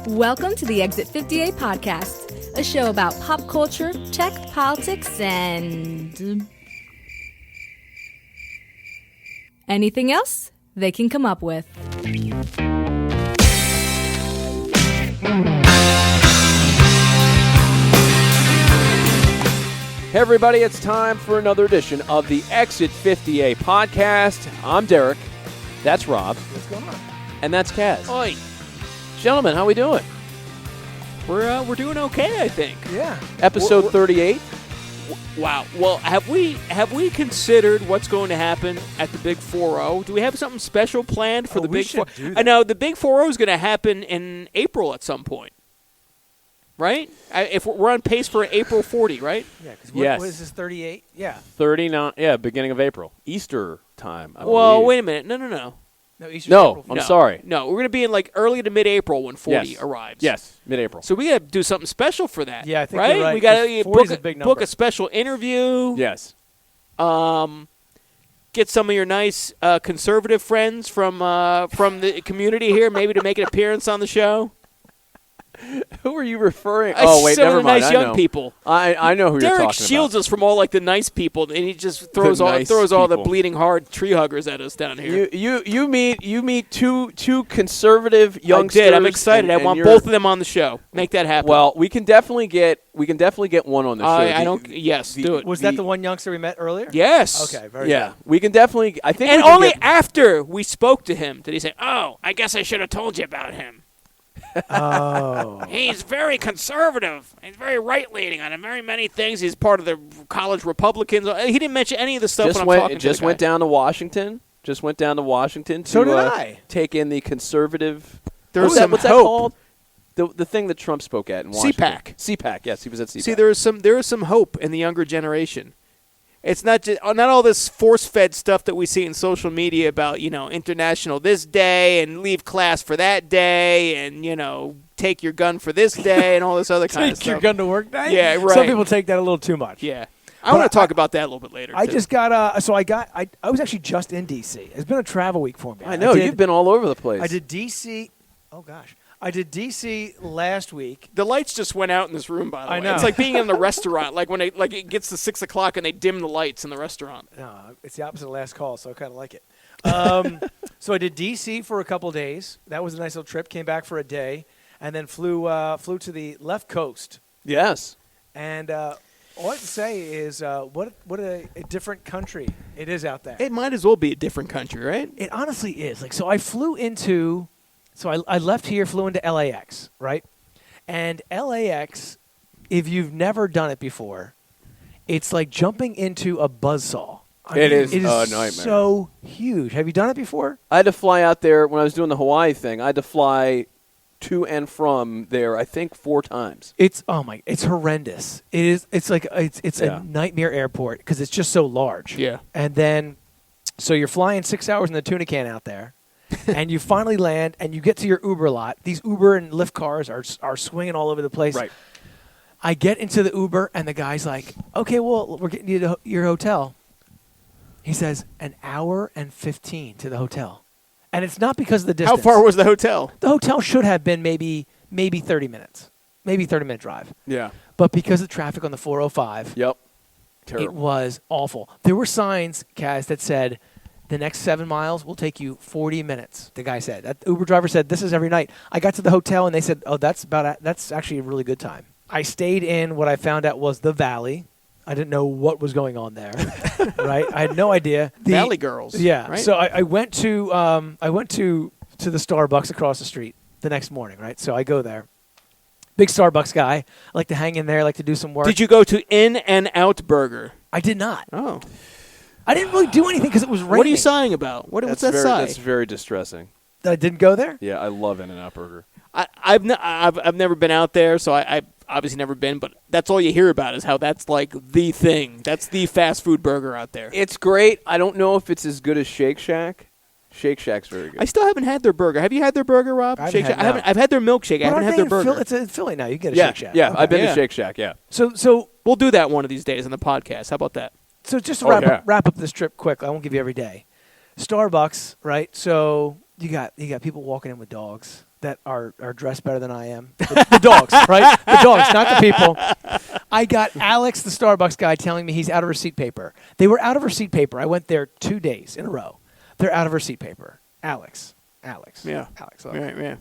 Welcome to the Exit 58 podcast, a show about pop culture, tech, politics, and anything else they can come up with. Hey everybody, it's time for another edition of the Exit 58 podcast. I'm Derek. That's Rob. What's going on? And that's Kaz. Oi. Gentlemen, how we doing? We're doing okay, I think. Yeah. Episode 38. Wow. Well, have we considered what's going to happen at the Big 4-0? Do we have something special planned for the Big 4? I know the Big 4-0 is going to happen in April at some point. Right? If we're on pace for April 40, right? Yeah, because Yes. what is this, 38? Yeah. 39, beginning of April. Easter time, I Well, believe. wait a minute. No. No, Easter's No, April I'm Fool's. sorry. No, we're going to be in like early to mid-April when 40 Yes. arrives. Yes, mid-April. So we got to do something special for that. Yeah, I think right? you're right, We got 'cause to 40 is a big book number. a special interview. Yes. Get some of your nice conservative friends from the community here, maybe to make an appearance on the show. Who are you referring? Oh, wait, Some never of the mind. nice I young know. people. I know who you're Derek talking shields about. us from all like the nice people, and he just throws all nice the people. bleeding heart tree huggers at us down here. You meet two conservative youngsters. I did. I'm excited. and I want you're- both of them on the show. Make that happen. Well, we can definitely get one on the show. I don't. Yes, do it. Was that the one youngster we met earlier? Yes. Okay, very Yeah, good. we can definitely. I think. And we can only get- after we spoke to him did he say, "Oh, I guess I should have told you about him. Oh. He's very conservative. He's very right-leaning on very many things. He's part of the college Republicans." He didn't mention any of the stuff when I'm talking to the guy. went down to Washington. Just went down to Washington to So did I. take in the conservative. There's what's that- some what's that hope. called? The thing that Trump spoke at in Washington. CPAC. CPAC. Yes, he was at CPAC. See, there is some hope in the younger generation. It's not all this force-fed stuff that we see in social media about, international this day and leave class for that day and, take your gun for this day and all this other kind of Take stuff. your gun to work day? Yeah, right. Some people take that a little too much. Yeah. I But want to talk about that a little bit later, I too. just got, I was actually just in D.C. It's been a travel week for me. I know you've been all over the place. I did D.C. Oh, gosh. I did D.C. last week. The lights just went out in this room, by the way. I know. It's like being in the restaurant, like when it gets to 6 o'clock and they dim the lights in the restaurant. No, it's the opposite of last call, so I kind of like it. So I did D.C. for a couple days. That was a nice little trip. Came back for a day, and then flew to the left coast. Yes. And all I can say is what a different country it is out there. It might as well be a different country, right? It honestly is. Like, so I flew into, I left here, flew into LAX, right? And LAX, if you've never done it before, it's like jumping into a buzzsaw. It is It is a nightmare. so huge. Have you done it before? I had to fly out there when I was doing the Hawaii thing. I had to fly to and from there, I think, 4 times. It's horrendous. It is. It's like it's Yeah. a nightmare airport because it's just so large. Yeah. And then, so you're flying 6 hours in the tuna can out there, and you finally land, and you get to your Uber lot. These Uber and Lyft cars are swinging all over the place. Right. I get into the Uber, and the guy's like, "Okay, well, we're getting you to your hotel." He says, "An hour and 15 to the hotel," and it's not because of the distance. How far was the hotel? The hotel should have been maybe 30 minutes, maybe 30-minute drive, Yeah. but because of traffic on the 405. Yep. It Terrible. was awful. There were signs, Kaz, that said, the next 7 miles will take you 40 minutes, the guy said. That Uber driver said, this is every night. I got to the hotel, and they said, oh, that's actually a really good time. I stayed in what I found out was the Valley. I didn't know what was going on there, right? I had no idea. Valley Girls. Yeah. Right? So I went to the Starbucks across the street the next morning, right? So I go there. Big Starbucks guy. I like to hang in there. I like to do some work. Did you go to In-N-Out Burger? I did not. Oh. I didn't really do anything because it was raining. What are you sighing about? What's that sigh? That's very distressing. That I didn't go there? Yeah, I love In-N-Out Burger. I've never been out there, so I've obviously never been, but that's all you hear about is how that's like the thing. That's the fast food burger out there. It's great. I don't know if it's as good as Shake Shack. Shake Shack's very good. I still haven't had their burger. Have you had their burger, Rob? I haven't Shake had Shack. it, no. I've had their milkshake. I haven't had their burger. It's in Philly now. You can get a yeah, Shake Shack. yeah. Okay. I've been Yeah. to Shake Shack. Yeah. So We'll do that one of these days on the podcast. How about that? just to Oh, yeah. wrap up this trip quick. I won't give you every day. Starbucks, right? So you got people walking in with dogs that are dressed better than I am. The dogs, right? The dogs, not the people. I got Alex, the Starbucks guy, telling me he's out of receipt paper. They were out of receipt paper. I went there 2 days in a row. They're out of receipt paper. Alex. Yeah. Alex. Look. Right, yeah.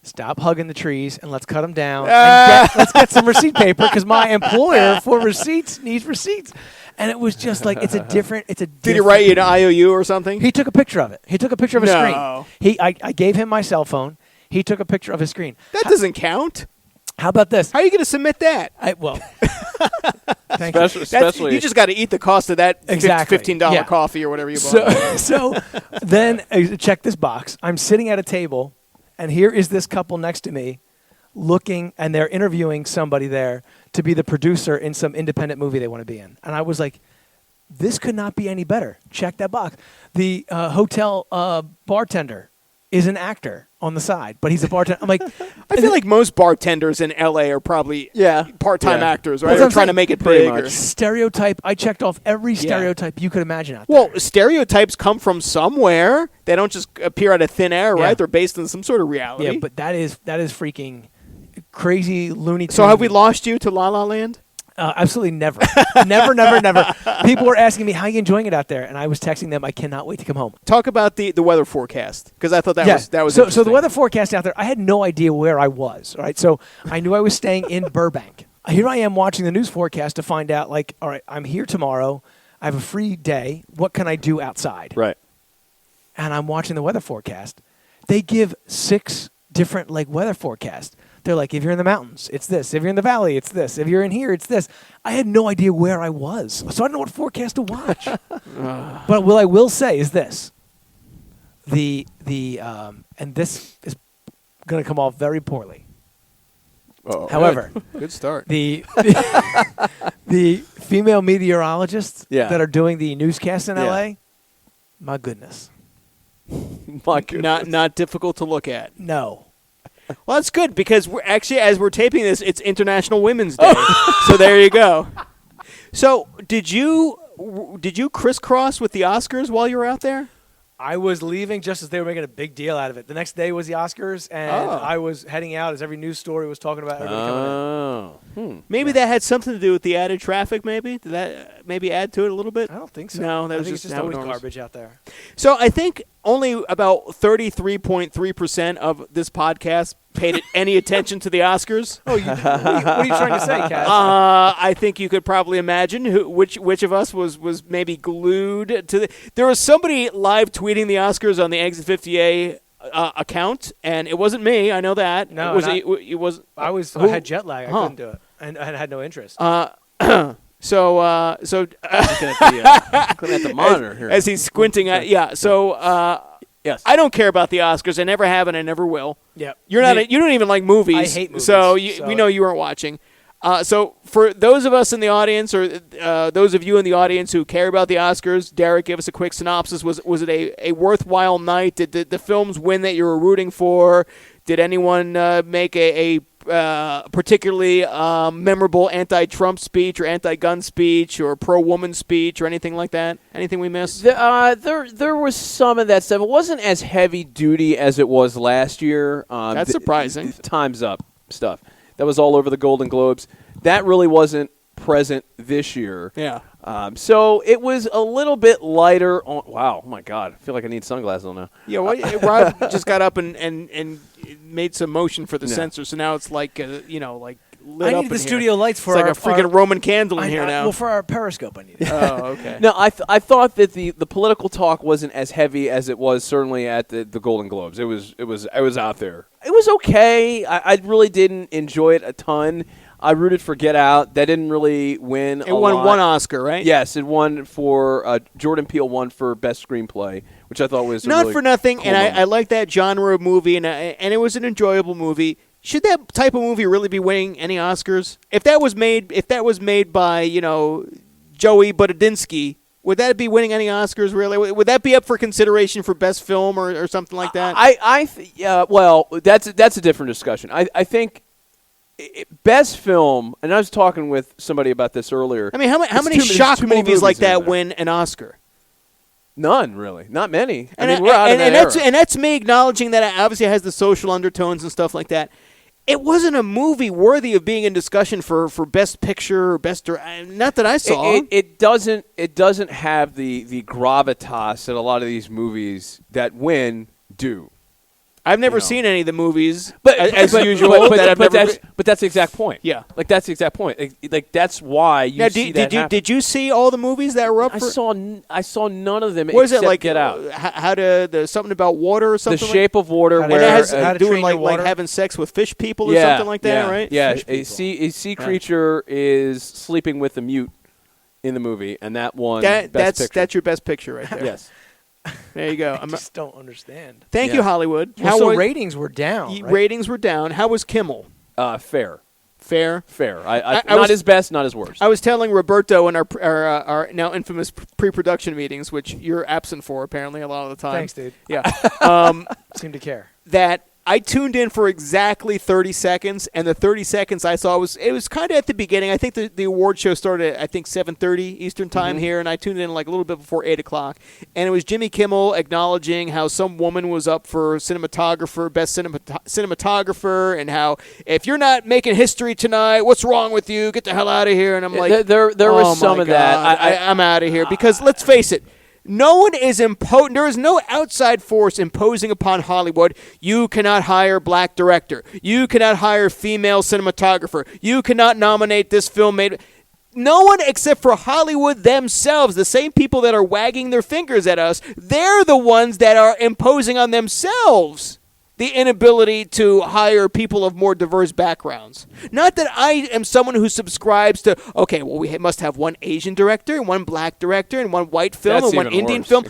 Stop hugging the trees and let's cut them down. And let's get some receipt paper because my employer for receipts needs receipts. And it was just like it's a different. Did he write you an IOU or something? He took a picture of it. He took a picture of his screen. I gave him my cell phone. He took a picture of his screen. That doesn't count. How about this? How are you going to submit that? Thank you. Especially you just got to eat the cost of that $15 coffee or whatever you bought. So then check this box. I'm sitting at a table, and here is this couple next to me looking, and they're interviewing somebody there to be the producer in some independent movie they want to be in. And I was like, this could not be any better. Check that box. The hotel bartender is an actor on the side, but he's a bartender. I'm like, I feel like most bartenders in LA are probably part-time actors, right? They're trying to make it big. Stereotype. I checked off every stereotype you could imagine out there. Well, stereotypes come from somewhere. They don't just appear out of thin air, right? They're based in some sort of reality. Yeah, but that is freaking crazy Looney Tunes. So have we lost you to La La Land? Absolutely never. never. People were asking me, how are you enjoying it out there? And I was texting them, I cannot wait to come home. Talk about the weather forecast, because I thought that was so the weather forecast out there, I had no idea where I was. All right, so I knew I was staying in Burbank. Here I am watching the news forecast to find out, like, all right, I'm here tomorrow. I have a free day. What can I do outside? Right. And I'm watching the weather forecast. They give 6 different weather forecasts. They're like, if you're in the mountains, it's this. If you're in the valley, it's this. If you're in here, it's this. I had no idea where I was, so I don't know what forecast to watch. But what I will say is this: and this is going to come off very poorly. However, good start. The female meteorologists that are doing the newscasts in LA, my goodness, not difficult to look at. No. Well, that's good because we're actually, as we're taping this, it's International Women's Day. So there you go. So did you crisscross with the Oscars while you were out there? I was leaving just as they were making a big deal out of it. The next day was the Oscars, and I was heading out as every news story was talking about everybody coming in. Maybe that had something to do with the added traffic, maybe? Did that maybe add to it a little bit? I don't think so. No, that was just always garbage out there. So I think only about 33.3% of this podcast paid any attention to the Oscars. Oh, what are you trying to say, Cass? I think you could probably imagine which of us was maybe glued to the. There was somebody live tweeting the Oscars on the Exit 50A account, and it wasn't me. I know that. No, it was. I had jet lag. I couldn't do it, and I had no interest. Looking at the monitor here as he's squinting at yes. I don't care about the Oscars. I never have, and I never will. Yep. You don't even like movies. I hate movies. So we know you weren't watching. So for those of us in the audience, or those of you in the audience who care about the Oscars, Derek, give us a quick synopsis. Was it a worthwhile night? Did the films win that you were rooting for? Did anyone make a particularly memorable anti-Trump speech or anti-gun speech or pro-woman speech or anything like that? Anything we missed? There was some of that stuff. It wasn't as heavy duty as it was last year. That's surprising. Time's Up stuff. That was all over the Golden Globes. That really wasn't present this year. Yeah. So it was a little bit lighter. Wow, oh my God. I feel like I need sunglasses on now. Yeah, well, Rob just got up and made some motion for the censor, so now it's like, lit I up need the in studio here. lights for it's like a freaking Roman candle in here now. Well, for our Periscope, I need it. Oh, okay. No, I thought that the political talk wasn't as heavy as it was certainly at the Golden Globes. It was out there. It was okay. I really didn't enjoy it a ton. I rooted for Get Out. That didn't really win. It won one Oscar, right? Yes, it won for Jordan Peele won for Best Screenplay, which I thought was not really for nothing. Cool and moment. I like that genre of movie, and it was an enjoyable movie. Should that type of movie really be winning any Oscars? If that was made by Joey Budodinsky, would that be winning any Oscars? Really? Would that be up for consideration for best film or something like that? Well, that's a different discussion. I think. Best film, and I was talking with somebody about this earlier. I mean, how many shock movies like that win an Oscar? None, really. Not many. And I mean, we're out of that era. And that's me acknowledging that it obviously has the social undertones and stuff like that. It wasn't a movie worthy of being in discussion for Best Picture or Best Director. Not that I saw. It doesn't have the gravitas that a lot of these movies that win do. I've never seen any of the movies, as usual. But that's the exact point. Yeah, like that's the exact point. Like that's why you see that happen. Did you see all the movies that were up? I saw none of them. What is it like? Get Out. How to there's something about water or something. The Shape of Water, and it has doing like having sex with fish people or something like that, right? Yeah, a sea creature is sleeping with a mute in the movie, and that won Best Picture. That's your Best Picture right there. Yes. There you go. I just don't understand. Thank you, Hollywood. So ratings were down. Right? Ratings were down. How was Kimmel? Fair. Fair. Not his best, not his worst. I was telling Roberto in our now infamous pre-production meetings, which you're absent for apparently a lot of the time. Thanks, dude. Yeah. Seem to care. That I tuned in for exactly 30 seconds, and the 30 seconds I saw was kind of at the beginning. I think the award show started at 7:30 Eastern time here, and I tuned in like a little bit before 8 o'clock. And it was Jimmy Kimmel acknowledging how some woman was up for best cinematographer, and how if you're not making history tonight, what's wrong with you? Get the hell out of here. And I'm like, there was some of that. I'm out of here because let's face it. No one is there is no outside force imposing upon Hollywood. You cannot hire black director. You cannot hire female cinematographer. You cannot nominate this film No one except for Hollywood themselves, the same people that are wagging their fingers at us, they're the ones that are imposing on themselves the inability to hire people of more diverse backgrounds. Not that I am someone who subscribes to, okay, well, we must have one Asian director, and one black director, and one white film, and one Indian film.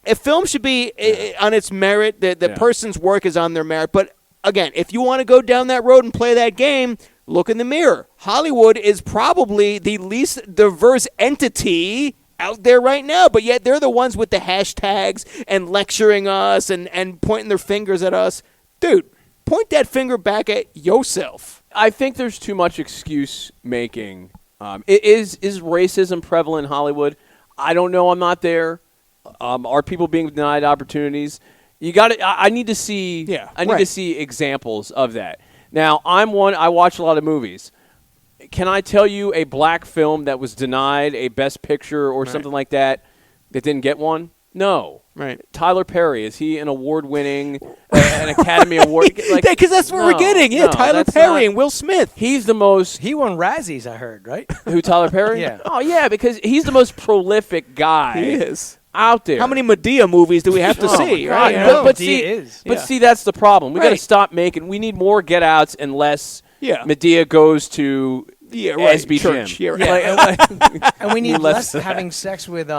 A film should be on its merit. The person's work is on their merit. But, again, if you want to go down that road and play that game, look in the mirror. Hollywood is probably the least diverse entity out there right now, but yet they're the ones with the hashtags and lecturing us and pointing their fingers at us. Dude, point that finger back at yourself. I think there's too much excuse making. Is racism prevalent in Hollywood? I don't know. I'm not there. Are people being denied opportunities? You got to. I need to see. Yeah, I need to see examples of that. Now, I watch a lot of movies. Can I tell you a black film that was denied a Best Picture or something like that didn't get one? No. Right. Tyler Perry, is he an award-winning, an Academy Award? Because that's what we're getting. Yeah, Tyler Perry and Will Smith. He's the most... He won Razzies, I heard, right? Who, Tyler Perry? Yeah. Oh, yeah, because he's the most prolific guy. He is. Out there. How many Medea movies do we have to see? Right? But see, that's the problem. We got to stop making... We need more get-outs and less... Yeah. Medea goes to SB Church. Gym. And we need less having sex with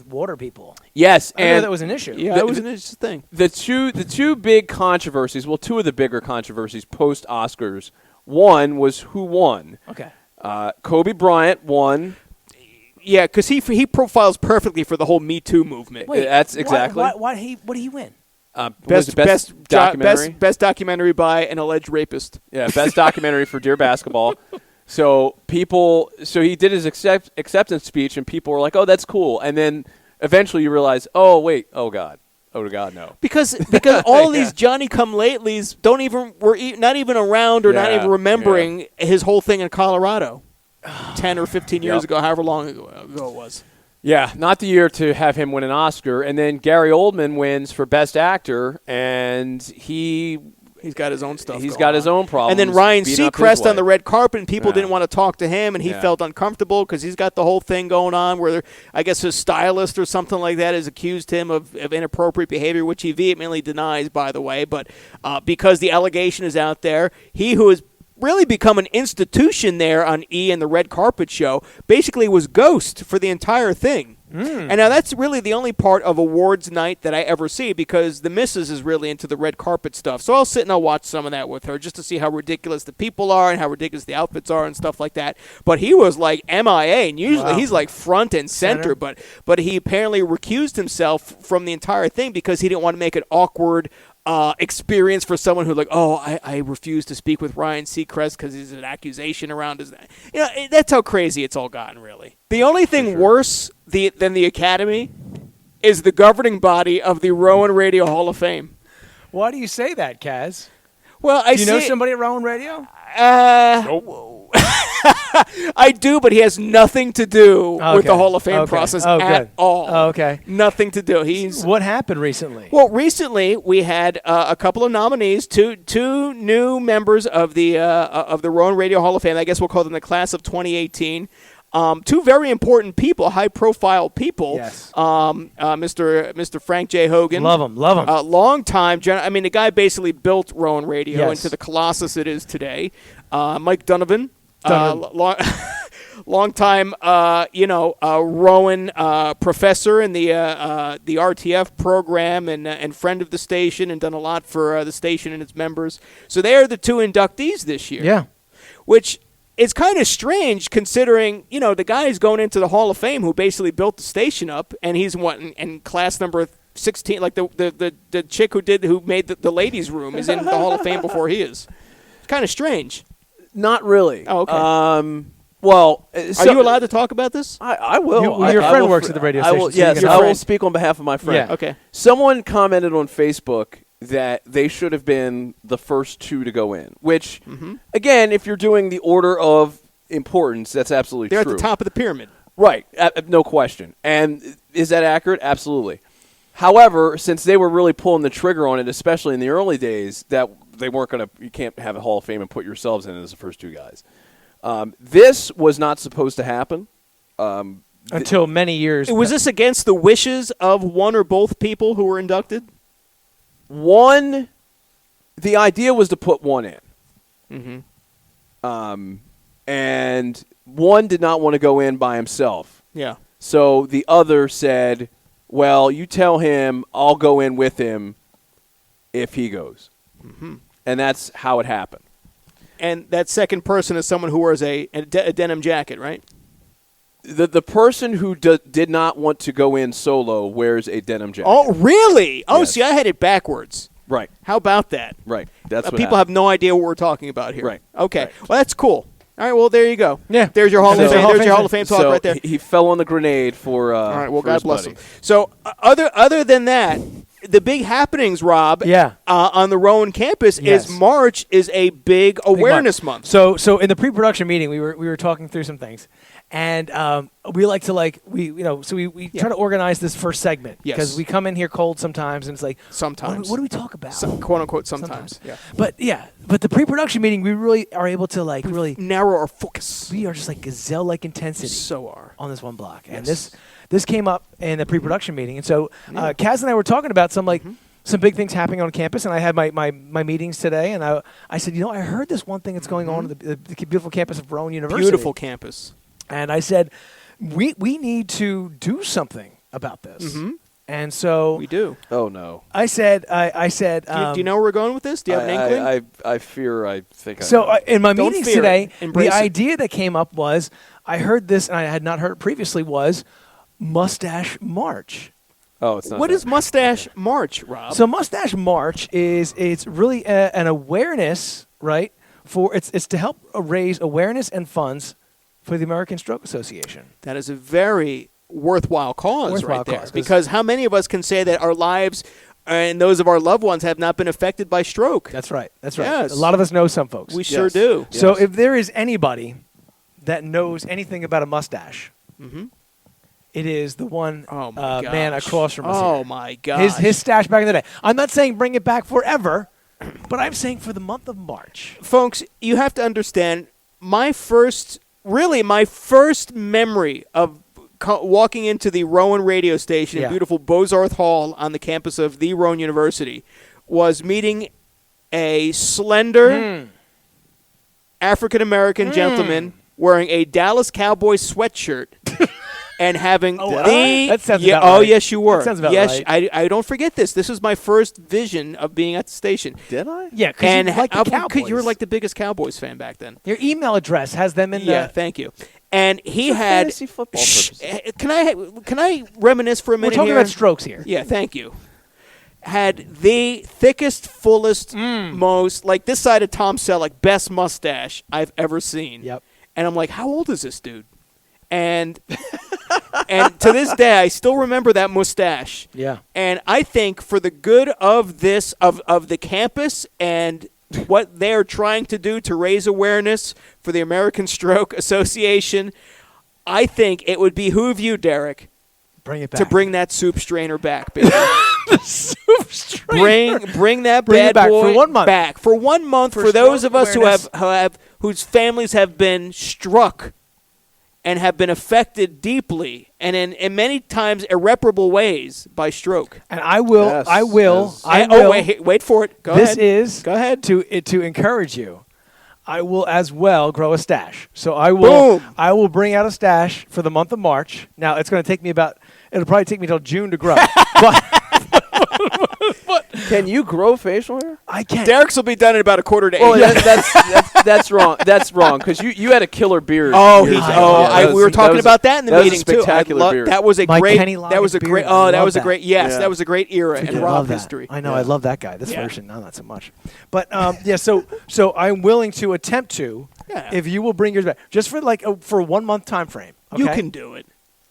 water people. Yes, I know that was an issue. Yeah, that was an interesting thing. The two big controversies, well, two of the bigger controversies post-Oscars, one was who won. Okay. Kobe Bryant won. Yeah, because he profiles perfectly for the whole Me Too movement. Wait, that's exactly. What did he win? Best documentary. Best documentary by an alleged rapist. Yeah, best documentary for Dear Basketball. So he did his acceptance speech, and people were like, "Oh, that's cool." And then eventually you realize, "Oh, wait, oh God, no." Because all of these Johnny-come-latelys were not even around or not even remembering his whole thing in Colorado, 10 or 15 years ago, however long ago it was. Yeah, not the year to have him win an Oscar. And then Gary Oldman wins for Best Actor, and he's got his own stuff. He's got his own problems. And then Ryan Seacrest on the red carpet, and people didn't want to talk to him, and he felt uncomfortable because he's got the whole thing going on where I guess his stylist or something like that has accused him of inappropriate behavior, which he vehemently denies, by the way. But because the allegation is out there, he who has really become an institution there on E! And the red carpet show basically was ghost for the entire thing. And now that's really the only part of awards night that I ever see because the missus is really into the red carpet stuff. So I'll sit and I'll watch some of that with her just to see how ridiculous the people are and how ridiculous the outfits are and stuff like that. But he was like MIA, and usually he's like front and center. But he apparently recused himself from the entire thing because he didn't want to make it awkward experience for someone who I refuse to speak with Ryan Seacrest because there's an accusation around his. That's how crazy it's all gotten, really. The only thing worse than the Academy is the governing body of the Rowan Radio Hall of Fame. Why do you say that, Kaz? Well, Do you know somebody at Rowan Radio? Nope. I do, but he has nothing to do with the Hall of Fame process at all. Oh, okay. Nothing to do. What happened recently? Well, recently we had a couple of nominees, two new members of the Rowan Radio Hall of Fame. I guess we'll call them the class of 2018. Two very important people, high-profile people. Yes. Mr. Frank J. Hogan. Love him. Long time. The guy basically built Rowan Radio into the colossus it is today. Mike Donovan. Long time, Rowan professor in the RTF program and friend of the station, and done a lot for the station and its members. So they are the two inductees this year. Yeah. Which is kind of strange considering, the guy is going into the Hall of Fame who basically built the station up, and he's in class number 16, like the chick who made the ladies' room is in the Hall of Fame before he is. It's kind of strange. Not really. Oh, okay. Are you allowed to talk about this? I will. Your friend works at the radio station. Yes, I will speak on behalf of my friend. Yeah. Okay. Someone commented on Facebook that they should have been the first two to go in, which, again, if you're doing the order of importance, that's absolutely true. They're at the top of the pyramid. Right. No question. And is that accurate? Absolutely. However, since they were really pulling the trigger on it, especially in the early days, that they weren't going to – you can't have a Hall of Fame and put yourselves in as the first two guys. This was not supposed to happen. Until many years. Was this against the wishes of one or both people who were inducted? The idea was to put one in. And one did not want to go in by himself. Yeah. So the other said, well, you tell him I'll go in with him if he goes. And that's how it happened. And that second person is someone who wears a denim jacket, right? The person who did not want to go in solo wears a denim jacket. Oh, really? Oh, yes. See, I had it backwards. Right. How about that? Right. That's what people happened. have no idea what we're talking about here. Right. Okay. Right. Well, that's cool. All right. Well, there you go. Yeah. There's your Hall of Fame. There's your Hall of Fame talk right there. He fell on the grenade for. All right. Well, for God his bless buddy. him. So, other than that, the big happenings, Rob. Yeah. On the Rowan campus is March is a big awareness month. So in the pre-production meeting, we were talking through some things, and we like to we try to organize this first segment because we come in here cold sometimes, and it's like sometimes what do we talk about? Quote unquote sometimes. Yeah. But the pre-production meeting, we really are able to really narrow our focus. We are just like gazelle-like intensity. So are on this one block, and this came up in the pre-production meeting, and so Kaz and I were talking about some big things happening on campus, and I had my meetings today, and I said, I heard this one thing that's going on at the beautiful campus of Rowan University. Beautiful campus. And I said, we need to do something about this. And so we do. Oh no! I said. Do you know where we're going with this? Do you have an inkling? I fear. I think. So in my Don't meetings fear today, it. Embrace the it. idea that came up was I heard this, and I had not heard it previously. Was Mustache March. Oh, it's not. What is Mustache March, Rob? So Mustache March it's really an awareness, right? It's to help raise awareness and funds for the American Stroke Association. That is a very worthwhile cause right there. Cause. Because how many of us can say that our lives and those of our loved ones have not been affected by stroke? That's right. Yes. A lot of us know some folks. We sure do. So if there is anybody that knows anything about a mustache, it is the one man across from us. Oh, here. my gosh. His stash back in the day. I'm not saying bring it back forever, but I'm saying for the month of March. Folks, you have to understand, my first memory of walking into the Rowan radio station in beautiful Bozarth Hall on the campus of the Rowan University was meeting a slender African-American gentleman wearing a Dallas Cowboys sweatshirt and having that sounds about oh right. yes you were That sounds about yes right. I don't forget this. This was my first vision of being at the station. Did I? Yeah, because you like the Cowboys. You were like the biggest Cowboys fan back then. Your email address has them in Yeah, thank you. And he For had fantasy football purposes. Can I reminisce for a We're minute talking here? about strokes here. Yeah, thank you. Had the thickest, fullest, most, like this side of Tom Selleck, best mustache I've ever seen. Yep. And I'm like, how old is this dude? And And to this day, I still remember that mustache. Yeah. And I think for the good of this, of the campus and what they're trying to do to raise awareness for the American Stroke Association, I think it would behoove you, Derek, Bring it back. to bring that soup strainer back, baby. the soup strainer. Bring that Bring bad it back boy for 1 month. back for 1 month For for those stroke of us awareness. whose families have been struck and have been affected deeply and in many times irreparable ways by stroke. And I will. Yes, I will. yes. I And- will. wait for it. Go this ahead. is Go ahead. to encourage you. I will as well grow a stash. So I will. Boom. I will bring out a stash for the month of March. Now it's going to take me it'll probably take me till June to grow. but Can you grow facial hair? I can't. Derek's will be done in about 7:45. Well, that's wrong. That's wrong because you had a killer beard. Oh, years he's. ago. Oh, Yeah, we were talking about that in the that was a meeting too. spectacular beard. That was a My great. Kenny That was a Loggins great. beard. Oh, I that love was a that. great. Yes, Yeah. that was a great era in I rock love that. history. I know. Yeah. I love that guy. This Yeah. version, no, not so much. But yeah. So I'm willing to attempt to. Yeah. If you will bring yours back, just for for a 1 month time frame. Okay? You can do it.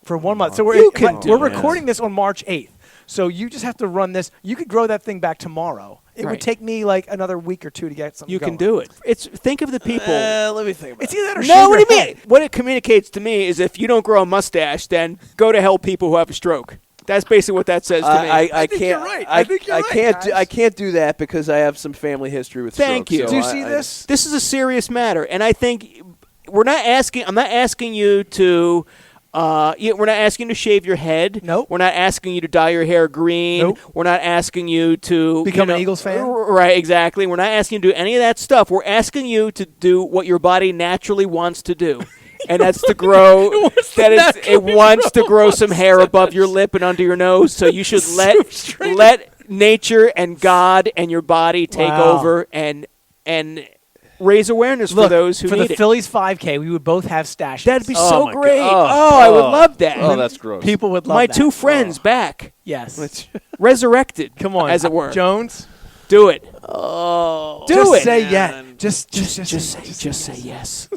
For 1 month. So You can do we're it. recording this on March 8th. So you just have to run this. You could grow that thing back tomorrow. It Right. would take me like another week or two to get something You going. can do it. Think of the people. Let me think about It's it. either that or No, shave what your do you mean? head. What it communicates to me is if you don't grow a mustache, then go to help people who have a stroke. That's basically what that says to me. I think can't. you're right. I think you're right, guys. I can't do that because I have some family history with Thank stroke, you. so Do you I- see I- this? This is a serious matter, and I think I'm not asking you to. We're not asking you to shave your head. Nope. We're not asking you to dye your hair green. Nope. We're not asking you to Become an Eagles fan? Right, exactly. We're not asking you to do any of that stuff. We're asking you to do what your body naturally wants to do. And that's to grow. It wants to grow some hair above your lip and under your nose. So you should let nature and God and your body take Wow. over and raise awareness Look, for those who for need the it. Phillies 5K, we would both have stashes. That'd be Oh so my great. God. Oh, I would love that. Oh, that's gross. People would love My that. two friends back, Yes. resurrected. Come on, as it were. Jones. Do it. Oh, Do just it. say yes. Just Say yes.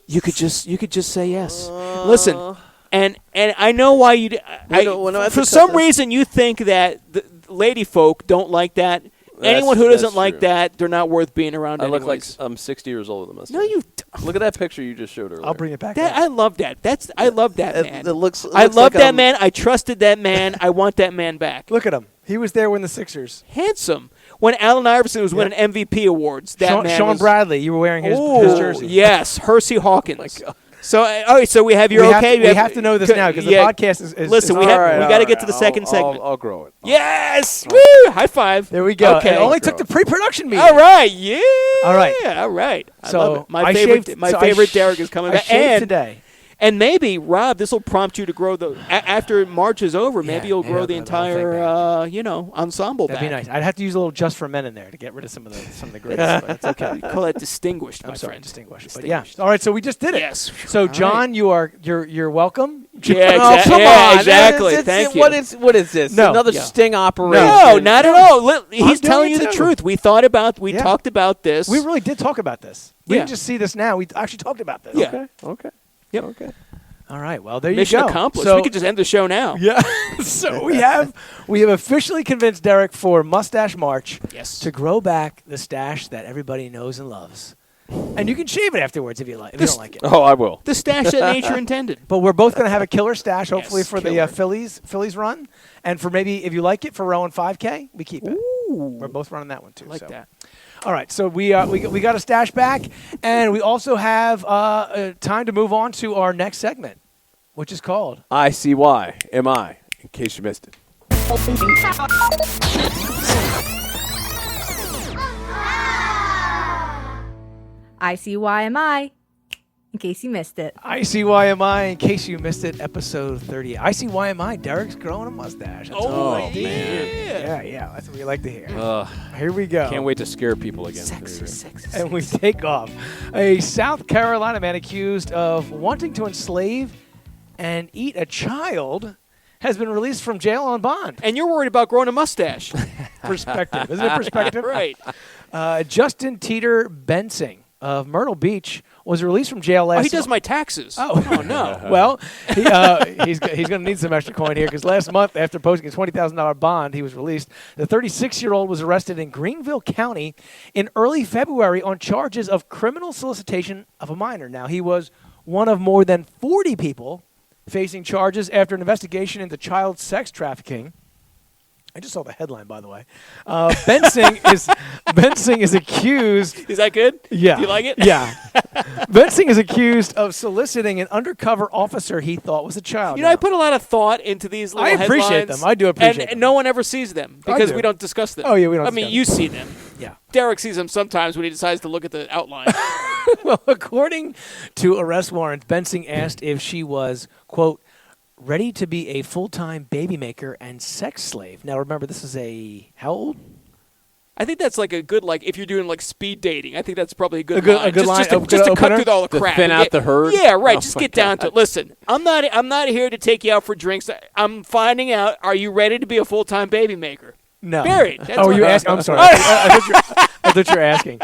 You could just say yes. Listen, and I know why you. For some reason, you think that the lady folk don't like that. Anyone who doesn't that's like true. that, they're not worth being around. I look like anyways. I'm 60 years old with a mustache. No, you. Look at that picture you just showed earlier. I'll bring it back. That, I love that. I love that man. It looks I love like that I'm- man. I trusted that man. I want that man back. Look at him. He was there when the Sixers. Handsome. When Allen Iverson was winning MVP awards, that man Sean was, Bradley, you were wearing his Ooh, jersey. Yes, Hersey Hawkins. God. So, all right. So we have your we have okay. to, we have to know this now because the podcast is. Listen, is we All right, got to all get to the right. second segment. I'll grow it. Yes! Woo! High five. There we go. Okay. It only took the pre-production meeting. All right. Yeah. All right. All right. I So love it. I shaved- My so I favorite sh- Derek is coming I back. shaved today. And maybe, Rob, this will prompt you to grow after March is over. Maybe Yeah, you'll maybe grow I'll the grow the whole thing entire, ensemble That'd back. be nice. I'd have to use a little just for men in there to get rid of some of the greats, but it's okay. We call that distinguished, my I'm sorry, friend. distinguished. But yeah. All right, so we just did it. Yes. So All John, you're welcome. Yeah, Oh, come yeah, on. exactly. It's- Thank you. What is this? No. Another Yeah. sting operation? No, not at all. He's doing telling it you the too. truth. We Yeah. talked about this. We really did talk about this. We Yeah. didn't just see this now. We actually talked about this. Yeah. Okay. Yep. Okay. All right. Well, there Mission you go. accomplished. So, We could just end the show now. yeah. So we have officially convinced Derek for Mustache March Yes. to grow back the stash that everybody knows and loves, and you can shave it afterwards if you like. If you This- don't like it. Oh, I will. The stash that nature intended. But we're both going to have a killer stash, hopefully Yes, for killer. the Phillies run, and for maybe if you like it for rowing 5K, we keep it. Ooh. We're both running that one too. Like so. that. All right, so we got a stash back, and we also have time to move on to our next segment, which is called ICYMI, in case you missed it. ICYMI, in case you missed it. ICYMI. In case you missed it, episode 30. ICYMI. Derek's growing a mustache. That's Oh, what we did. man. Yeah, that's what we like to hear. Ugh, Here we go. can't wait to scare people again. Sexy. And we take off. A South Carolina man accused of wanting to enslave and eat a child has been released from jail on bond. And you're worried about growing a mustache. Perspective. Isn't it perspective? Right. Justin Teeter Bensing of Myrtle Beach was released from jail last he does my taxes. Oh no. Well, he's going to need some extra coin here because last month, after posting a $20,000 bond, he was released. The 36-year-old was arrested in Greenville County in early February on charges of criminal solicitation of a minor. Now, he was one of more than 40 people facing charges after an investigation into child sex trafficking. I just saw the headline, by the way. Bensing is accused. Is that good? Yeah. Do you like it? Yeah. Bensing is accused of soliciting an undercover officer he thought was a child. You know, I put a lot of thought into these little headlines. I appreciate them. I do appreciate them. And no one ever sees them because we don't discuss them. Oh, yeah, we don't I mean, you see them. Yeah. Derek sees them sometimes when he decides to look at the outline. Well, according to arrest warrants, Bensing asked if she was, quote, ready to be a full-time baby maker and sex slave. Now, remember, this is how old? I think that's like a good, like, if you're doing, like, speed dating, I think that's probably a good line. Just to cut through all the crap. To thin out the herd? Yeah, right. Just get down to it. Listen, I'm not here to take you out for drinks. I'm finding out, are you ready to be a full-time baby maker? No. Period. You asking? I'm sorry. I thought you were asking.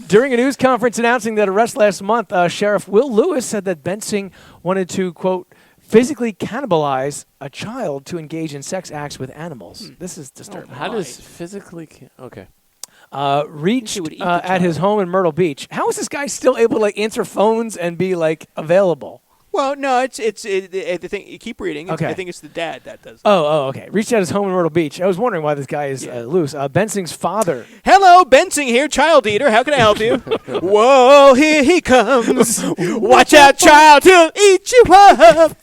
During a news conference announcing that arrest last month, Sheriff Will Lewis said that Bensing wanted to, quote, physically cannibalize a child to engage in sex acts with animals. This is disturbing. How does physically... Okay. Reached at his home in Myrtle Beach. How is this guy still able to like answer phones and be like available? Well, no, it's the thing. You keep reading. Okay. I think it's the dad that does. Oh, okay. Reached at his home in Myrtle Beach. I was wondering why this guy is loose. Bensing's father. Hello, Bensing here, child eater. How can I help you? Whoa, here he comes. Watch out, child, he'll eat you up.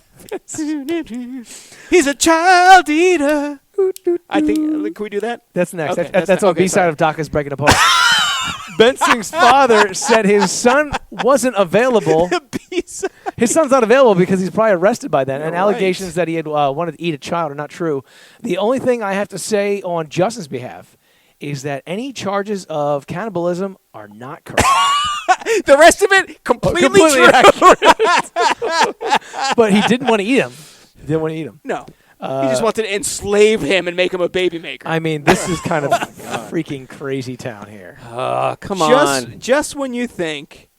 He's a child eater. I think. Can we do that? That's next. Okay, that's on B-side of Daka's Breaking Apart. Bensing's father said his son wasn't available. His son's not available because he's probably arrested by then. And allegations that he had wanted to eat a child are not true. The only thing I have to say on Justin's behalf is that any charges of cannibalism are not correct. The rest of it, completely true. Accurate. But he didn't want to eat him. No. He just wanted to enslave him and make him a baby maker. I mean, this is kind of freaking crazy town here. Come on. Just when you think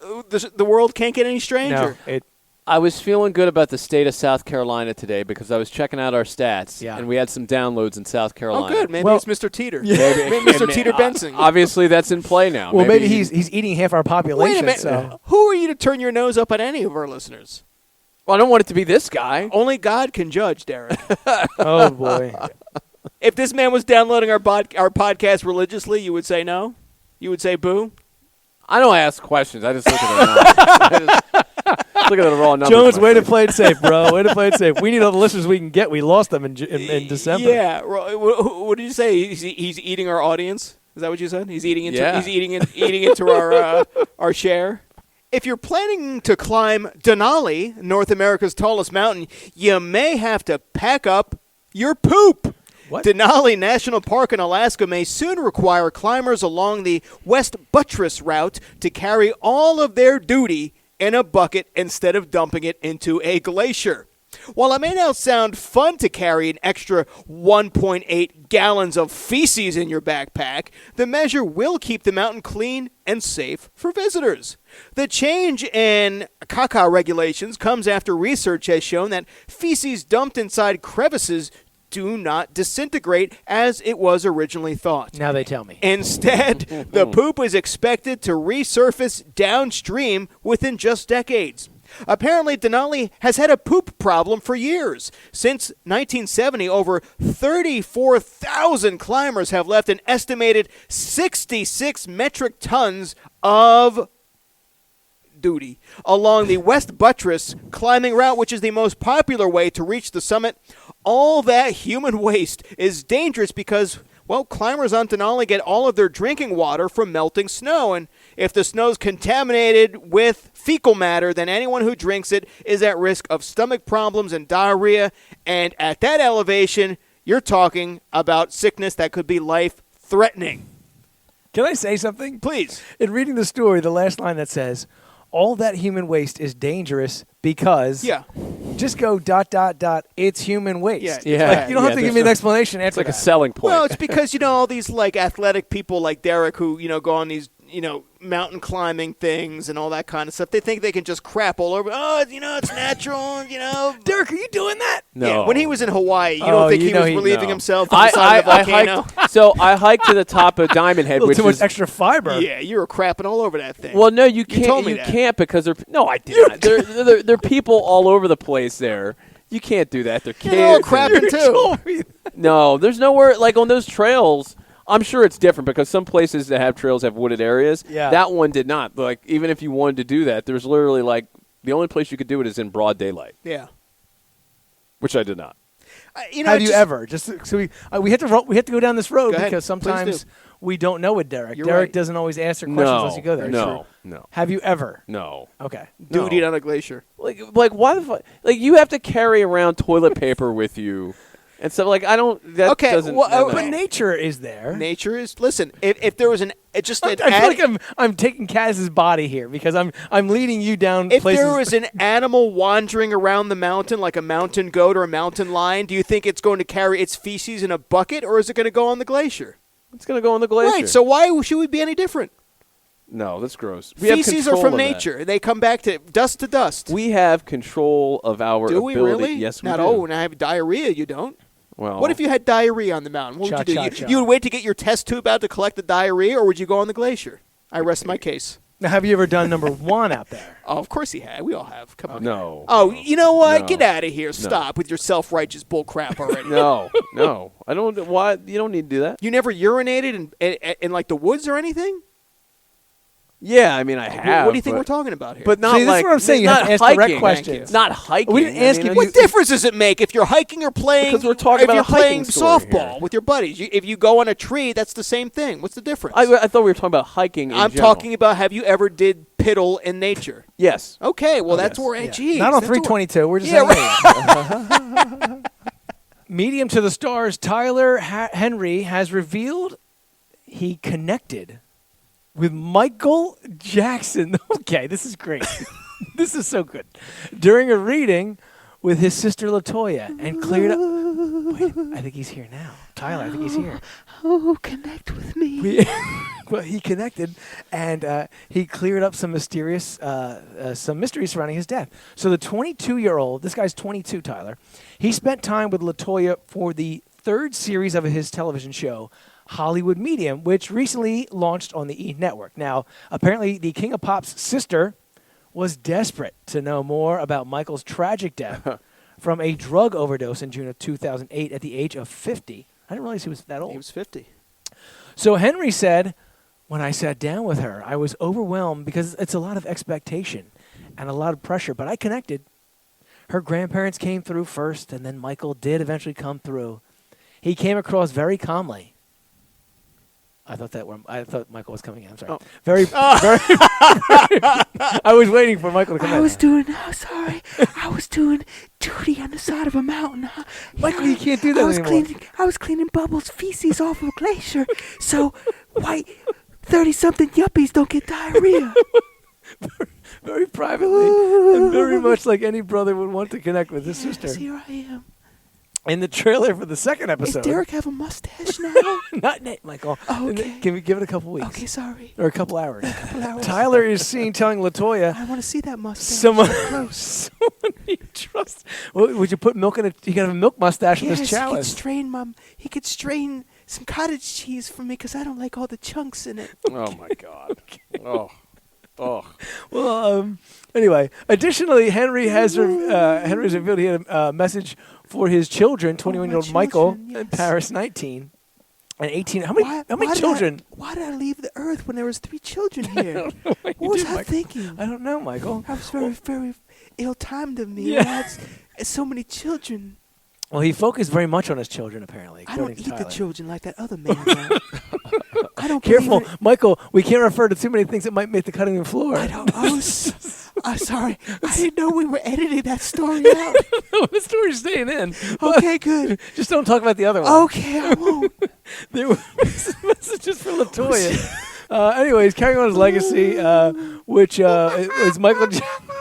the world can't get any stranger. No, I was feeling good about the state of South Carolina today because I was checking out our stats, and we had some downloads in South Carolina. Oh, good. Maybe it's Mr. Teeter. Yeah. Maybe Mr. Teeter Bensing. Obviously, that's in play now. Well, maybe he's eating half our population. Wait a minute. So. Who are you to turn your nose up on any of our listeners? Well, I don't want it to be this guy. Only God can judge, Derek. Oh, boy. If this man was downloading our podcast religiously, you would say no? You would say boo? I don't ask questions. I just look at the numbers. Look at the raw numbers. Jones, way to play it safe, bro. Way to play it safe. We need all the listeners we can get. We lost them in December. Yeah. What did you say? He's eating our audience? Is that what you said? He's eating into our share? If you're planning to climb Denali, North America's tallest mountain, you may have to pack up your poop. What? Denali National Park in Alaska may soon require climbers along the West Buttress route to carry all of their duty in a bucket instead of dumping it into a glacier. While it may now sound fun to carry an extra 1.8 gallons of feces in your backpack, the measure will keep the mountain clean and safe for visitors. The change in caca regulations comes after research has shown that feces dumped inside crevices do not disintegrate as it was originally thought. Now they tell me. Instead, the poop is expected to resurface downstream within just decades. Apparently, Denali has had a poop problem for years. Since 1970, over 34,000 climbers have left an estimated 66 metric tons of duty along the West Buttress climbing route, which is the most popular way to reach the summit. All that human waste is dangerous because, well, climbers on Denali get all of their drinking water from melting snow, and if the snow is contaminated with fecal matter, then anyone who drinks it is at risk of stomach problems and diarrhea, and at that elevation, you're talking about sickness that could be life-threatening. Can I say something? Please. In reading the story, the last line that says, all that human waste is dangerous because just go ... it's human waste. Yeah. Like, you don't have to give me an explanation after It's like a selling point. Well, it's because, all these like athletic people like Derek who, go on these mountain climbing things and all that kind of stuff. They think they can just crap all over. Oh, it's natural. Derek, are you doing that? No. Yeah, when he was in Hawaii, you don't think he was relieving himself on the side of the volcano? I hiked to the top of Diamond Head, which too much is extra fiber. Yeah, you were crapping all over that thing. Well, no, you can't. told me You that. can't because I did not. There are people all over the place there. You can't do that. They're kids. You're all crapping too. No, there's nowhere like on those trails. I'm sure it's different because some places that have trails have wooded areas. Yeah. That one did not. Like even if you wanted to do that, there's literally like the only place you could do it is in broad daylight. Yeah. Which I did not. Have you ever? Just so we have to go down this road Go ahead. because sometimes we don't know with Derek. You're Derek right. doesn't always answer questions unless you go there. No. Have you ever? No. Okay. Dude, eat on a glacier. Like why the fuck? Like you have to carry around toilet paper with you. And so, like, I don't. That Okay, doesn't. well, But nature is there. Nature is. Listen, if there was I feel like I'm taking Kaz's body here because I'm leading you down if places. there was an animal wandering around the mountain like a mountain goat or a mountain lion, do you think it's going to carry its feces in a bucket or is it going to go on the glacier? It's going to go on the glacier. Right. So why should we be any different? No, that's gross. Feces are from nature. They come back to dust. We have control of our Do we ability. really? Yes, we Not do. when I have diarrhea, you don't. Well, What if you had diarrhea on the mountain? What would you do? Cha-cha-cha. You would wait to get your test tube out to collect the diarrhea, or would you go on the glacier? I rest my case. Now, have you ever done number one out there? Oh, of course he had. We all have. Come on. No. Oh, you know what? No. Get out of here. Stop with your self-righteous bull crap already. No. I don't. Why? You don't need to do that. You never urinated in like the woods or anything? Yeah, I mean, I have. What do you think but, we're talking about here? But not See, this like is what I'm saying. You not have to ask hiking. direct questions. Not hiking. We didn't ask I mean, if what difference does it make if you're hiking or playing? Because we're talking if about you're a hiking playing story softball here. with your buddies. If you go on a tree, that's the same thing. What's the difference? I thought we were talking about hiking. I'm general. talking about have you ever did piddle in nature? Yes. Okay, well that's yes. where geez, Not on that's where- 322. We're just Yeah, saying. Medium to the stars, Tyler Henry has revealed he connected with Michael Jackson. Okay, this is great. This is so good. During a reading with his sister LaToya and cleared up. Wait, I think he's here now. Tyler, I think he's here. Oh, connect with me. Well, he connected, and he cleared up some mystery surrounding his death. So the 22-year-old, this guy's 22, Tyler, he spent time with LaToya for the third series of his television show, Hollywood Medium, which recently launched on the E! Network. Now, apparently, the King of Pop's sister was desperate to know more about Michael's tragic death from a drug overdose in June of 2008 at the age of 50. I didn't realize he was that old. He was 50. So Henry said, when I sat down with her, I was overwhelmed because it's a lot of expectation and a lot of pressure, but I connected. Her grandparents came through first, and then Michael did eventually come through. He came across very calmly. I thought Michael was coming in. I'm sorry. Oh. Very. I was waiting for Michael to come in. I was doing duty on the side of a mountain. Michael, you can't do that anymore. I was cleaning Bubbles' feces off of a glacier, so white 30-something yuppies don't get diarrhea. Very privately, and very much like any brother would want to connect with his sister. Here I am. In the trailer for the second Does episode. Derek have a mustache now? Not yet, Michael. Oh, okay. Can we give it a couple weeks? Okay, sorry. Or a couple hours. Hours. Tyler is seen telling LaToya, I want to see that mustache. someone Close. he trusts. Well, would you put milk in it? You can have a milk mustache in Yes, this he could chalice. he could strain some cottage cheese for me because I don't like all the chunks in it. Oh my God. Oh. Well, anyway. Additionally, Henry's revealed he had a message for his children, 21-year-old Michael, children, yes. Paris 19, and 18. How many children? Why did I leave the earth when there was 3 children here? What What was I thinking? I don't know, Michael. That was very, very ill-timed of me. Yeah. That's so many children. Well, he focused very much on his children, apparently. I don't according to eat the Tyler. children like that other man. Though. I don't Careful, believe it. Michael. We can't refer to too many things that might make the cutting room floor. I don't. I'm sorry. I didn't know we were editing that story out. The story's staying in. Okay, good. Just don't talk about the other one. Okay, I won't. There were messages for LaToya. Anyways, carrying on his legacy, which was Michael Jackson.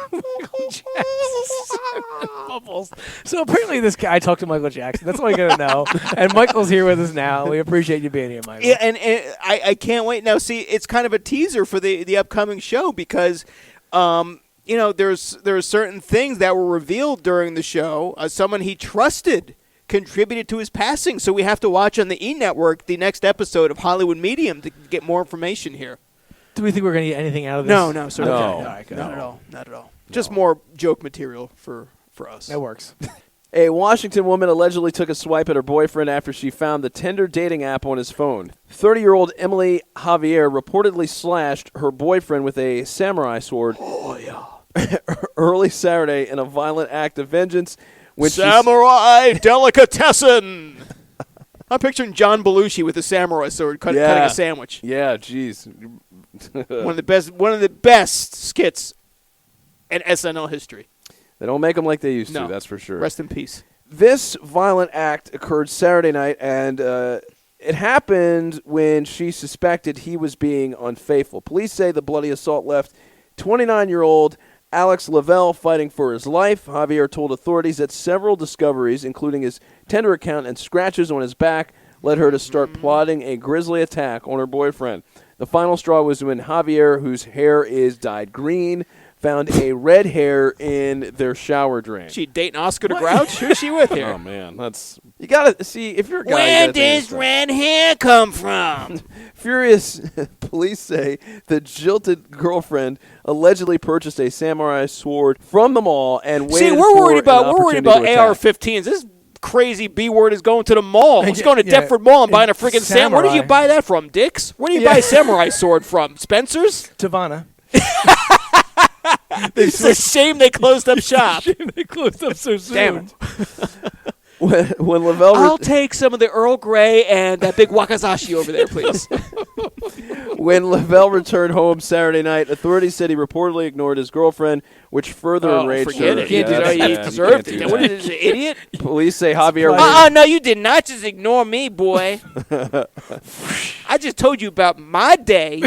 Bubbles. So apparently this guy talked to Michael Jackson. That's all I got to know. And Michael's here with us now. We appreciate you being here, Michael. Yeah, and I can't wait. Now, see, it's kind of a teaser for the upcoming show because, there's certain things that were revealed during the show. Someone he trusted contributed to his passing. So we have to watch on the E! Network the next episode of Hollywood Medium to get more information here. Do we think we're going to get anything out of this? No, sir. No. Okay. All right, good. Not at all. Not at all. Just more joke material for us. That works. A Washington woman allegedly took a swipe at her boyfriend after she found the Tinder dating app on his phone. 30-year-old Emily Javier reportedly slashed her boyfriend with a samurai sword early Saturday in a violent act of vengeance. When samurai delicatessen. I'm picturing John Belushi with a samurai sword cutting a sandwich. Yeah, jeez. One of the best skits in SNL history. They don't make them like they used No. to, that's for sure. Rest in peace. This violent act occurred Saturday night, and it happened when she suspected he was being unfaithful. Police say the bloody assault left 29-year-old Alex Lavelle fighting for his life. Javier told authorities that several discoveries, including his Tinder account and scratches on his back, led her to start plotting a grisly attack on her boyfriend. The final straw was when Javier, whose hair is dyed green, found a red hair in their shower drain. She dating Oscar the Grouch? Who's she with here? Oh, man. You got to see, if you're a guy... Where does red hair come from? Furious police say the jilted girlfriend allegedly purchased a samurai sword from the mall and waited we're worried about to attack. AR-15s. This crazy B word is going to the mall. It's going to Deptford Mall and buying a freaking samurai. Where do you buy that from, Dick's? Where do you buy a samurai sword from? Spencer's? Tavana. It's a shame they closed up shop. They closed up so soon. Damn it. When Lavelle... I'll take some of the Earl Grey and that big wakizashi over there, please. When Lavelle returned home Saturday night, authorities said he reportedly ignored his girlfriend, which further enraged her. Forget it. You deserved it. What is an idiot? Police say Javier... No, you did not just ignore me, boy. I just told you about my day.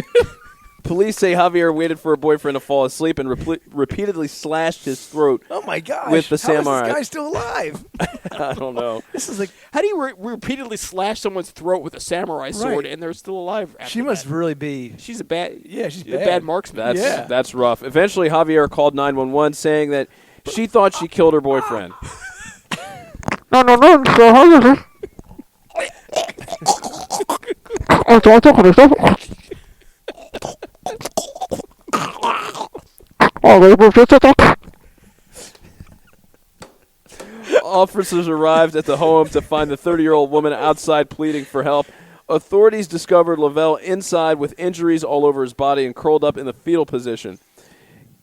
Police say Javier waited for her boyfriend to fall asleep and repeatedly slashed his throat. Oh my gosh! With the samurai. How is this guy still alive? I don't know. This is like, how do you repeatedly slash someone's throat with a samurai sword and they're still alive? She must really be. She's a bad. Yeah, she's a bad marksman. That's rough. Eventually, Javier called 911, saying that she thought she killed her boyfriend. Officers arrived at the home to find the 30-year-old woman outside pleading for help. Authorities discovered Lavelle inside with injuries all over his body and curled up in the fetal position.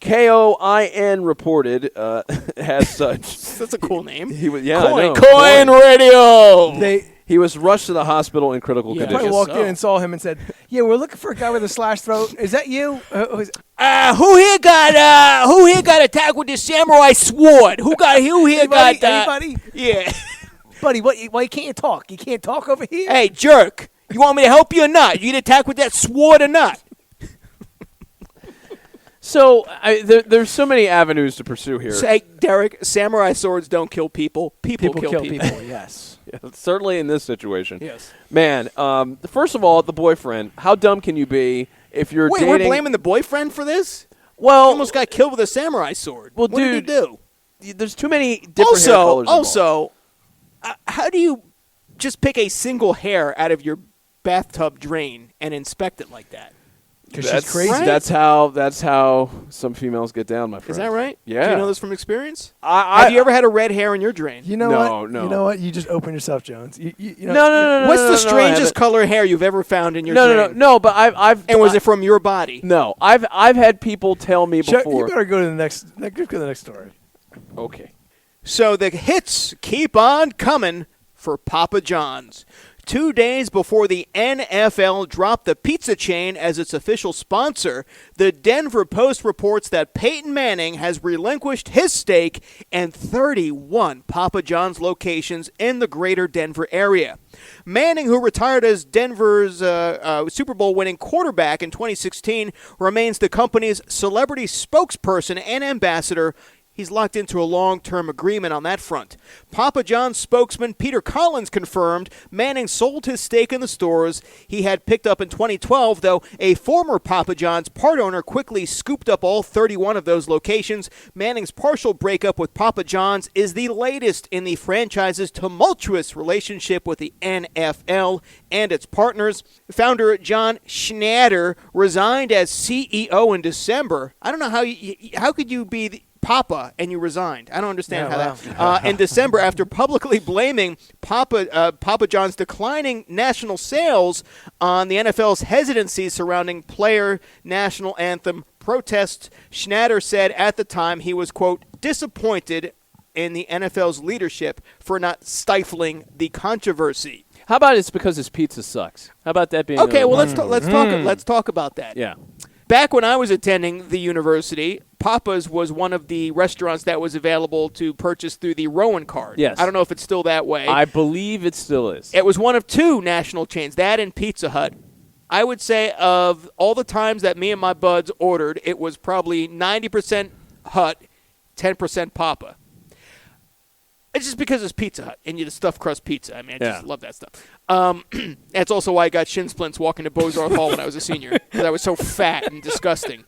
KOIN reported as such. That's a cool name. He was, Coin Radio. He was rushed to the hospital in critical I condition. probably walked in and saw him and said, "Yeah, we're looking for a guy with a slashed throat. Is that you? Who here got attacked with this samurai sword? Anybody? Yeah, buddy. Why can't you talk? You can't talk over here. Hey, jerk! You want me to help you or not? You get attacked with that sword or not? So there's so many avenues to pursue here. Say, Derek, samurai swords don't kill people. People kill people. Yes. Yeah, certainly in this situation. Yes. Man, first of all, the boyfriend, how dumb can you be if you're dating... Wait, we're blaming the boyfriend for this? Well... He almost got killed with a samurai sword. Well, what did he do? There's too many different hair colors Also, how do you just pick a single hair out of your bathtub drain and inspect it like that? Because she's crazy. Right? That's how some females get down, my friend. Is that right? Yeah. Do you know this from experience? Have you ever had a red hair in your drain? You know what? No. You know what? You just open yourself, Jones. You know, No. What's the strangest color hair you've ever found in your drain? No. But I've. And was it from your body? No, I've had people tell me Chuck, before. you better go to the next. Go to the next story. Okay. So the hits keep on coming for Papa John's. 2 days before the NFL dropped the pizza chain as its official sponsor, the Denver Post reports that Peyton Manning has relinquished his stake in 31 Papa John's locations in the greater Denver area. Manning, who retired as Denver's Super Bowl winning quarterback in 2016, remains the company's celebrity spokesperson and ambassador. He's locked into a long-term agreement on that front. Papa John's spokesman Peter Collins confirmed Manning sold his stake in the stores he had picked up in 2012, though a former Papa John's part owner quickly scooped up all 31 of those locations. Manning's partial breakup with Papa John's is the latest in the franchise's tumultuous relationship with the NFL and its partners. Founder John Schnatter resigned as CEO in December. I don't know how could you be Papa and you resigned. I don't understand how that. In December, after publicly blaming Papa John's declining national sales on the NFL's hesitancy surrounding player national anthem protests, Schnatter said at the time he was, quote, disappointed in the NFL's leadership for not stifling the controversy. How about it's because his pizza sucks? How about that being okay? Well, let's talk about that. Yeah. Back when I was attending the university, Papa's was one of the restaurants that was available to purchase through the Rowan card. Yes. I don't know if it's still that way. I believe it still is. It was one of two national chains, that and Pizza Hut. I would say of all the times that me and my buds ordered, it was probably 90% Hut, 10% Papa. It's just because it's Pizza Hut and you the stuffed crust pizza. I mean, I just love that stuff. That's also why I got shin splints walking to Bozarth Hall when I was a senior, because I was so fat and disgusting.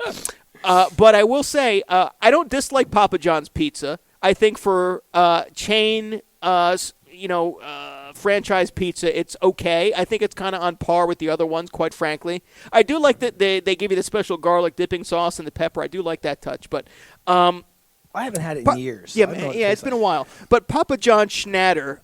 But I will say, I don't dislike Papa John's pizza. I think for chain, franchise pizza, it's okay. I think it's kind of on par with the other ones, quite frankly. I do like that they give you the special garlic dipping sauce and the pepper. I do like that touch, but. I haven't had it in years. Yeah, it's been a while. But Papa John Schnatter,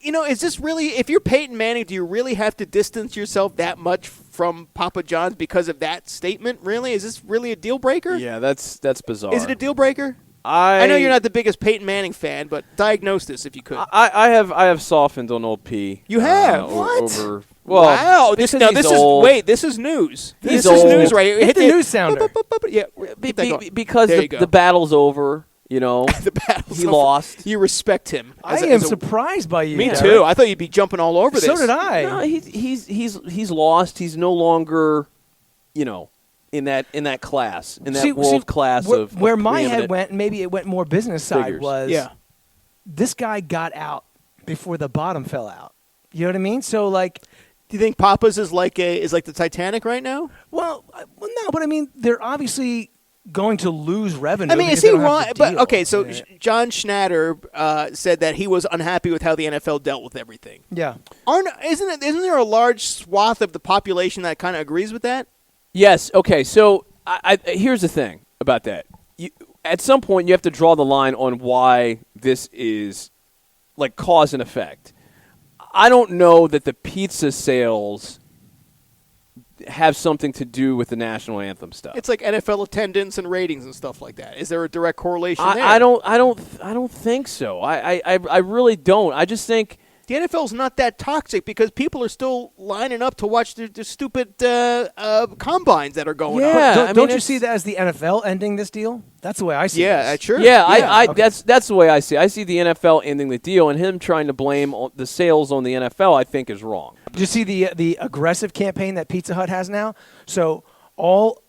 is this really, if you're Peyton Manning, do you really have to distance yourself that much from Papa John's because of that statement? Really? Is this really a deal breaker? Yeah, that's bizarre. Is it a deal breaker? I know you're not the biggest Peyton Manning fan, but diagnose this if you could. I have softened on old P. You have? What? Wow! This is news. This is news right here. Hit the news sounder. Yeah, because the battle's over. The battle's he over. lost. You respect him. I am surprised by you. Me too. I thought you'd be jumping all over this. So did I. No, he's lost. He's no longer, in that class, in that world class of where my head went. Maybe it went more business side. Was this guy got out before the bottom fell out? You know what I mean? So like. Do you think Papa's is like the Titanic right now? Well, no, but I mean, they're obviously going to lose revenue. I mean, is he wrong? But okay, so John Schnatter said that he was unhappy with how the NFL dealt with everything. Yeah, isn't there a large swath of the population that kind of agrees with that? Yes. Okay. So here's the thing about that. At some point, you have to draw the line on why this is like cause and effect. I don't know that the pizza sales have something to do with the national anthem stuff. It's like NFL attendance and ratings and stuff like that. Is there a direct correlation there? I don't think so. I really don't. I just think the NFL's not that toxic because people are still lining up to watch the stupid combines that are going on. Yeah, don't you see that as the NFL ending this deal? That's the way I see it. Yeah, sure. Yeah, that's the way I see it. I see the NFL ending the deal, and him trying to blame the sales on the NFL, I think, is wrong. Did you see the aggressive campaign that Pizza Hut has now? So all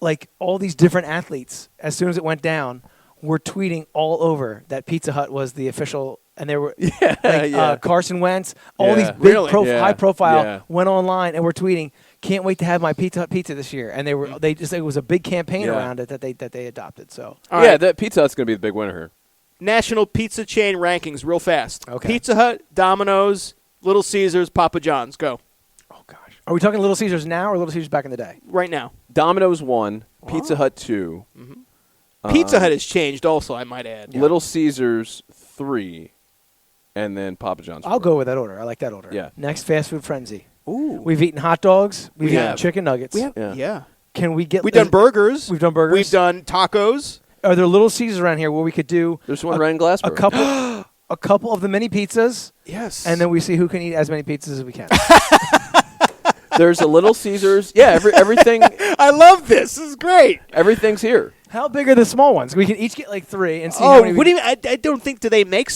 these different athletes, as soon as it went down, were tweeting all over that Pizza Hut was the official. And there were Carson Wentz, all these big high profile went online and were tweeting, "Can't wait to have my Pizza Hut pizza this year." And it was a big campaign around it that they adopted. So that Pizza Hut's going to be the big winner here. National pizza chain rankings, real fast. Okay. Pizza Hut, Domino's, Little Caesars, Papa John's. Go. Oh gosh, are we talking Little Caesars now or Little Caesars back in the day? Right now. Domino's 1, Pizza Hut 2. Mm-hmm. Pizza Hut has changed, also. I might add. Little Caesars 3. And then Papa John's. I'll go with that order. I like that order. Yeah. Next, fast food frenzy. Ooh. We've eaten hot dogs. We've eaten chicken nuggets. Yeah. Can we get? We've done burgers. We've done burgers. We've done tacos. Are there Little Caesars around here where we could do? There's one right in Glassboro. A couple of the mini pizzas. Yes. And then we see who can eat as many pizzas as we can. There's a Little Caesars. Yeah, everything. I love this. This is great. Everything's here. How big are the small ones? We can each get like 3 and see. Oh, what do you mean? I don't think. Do they make?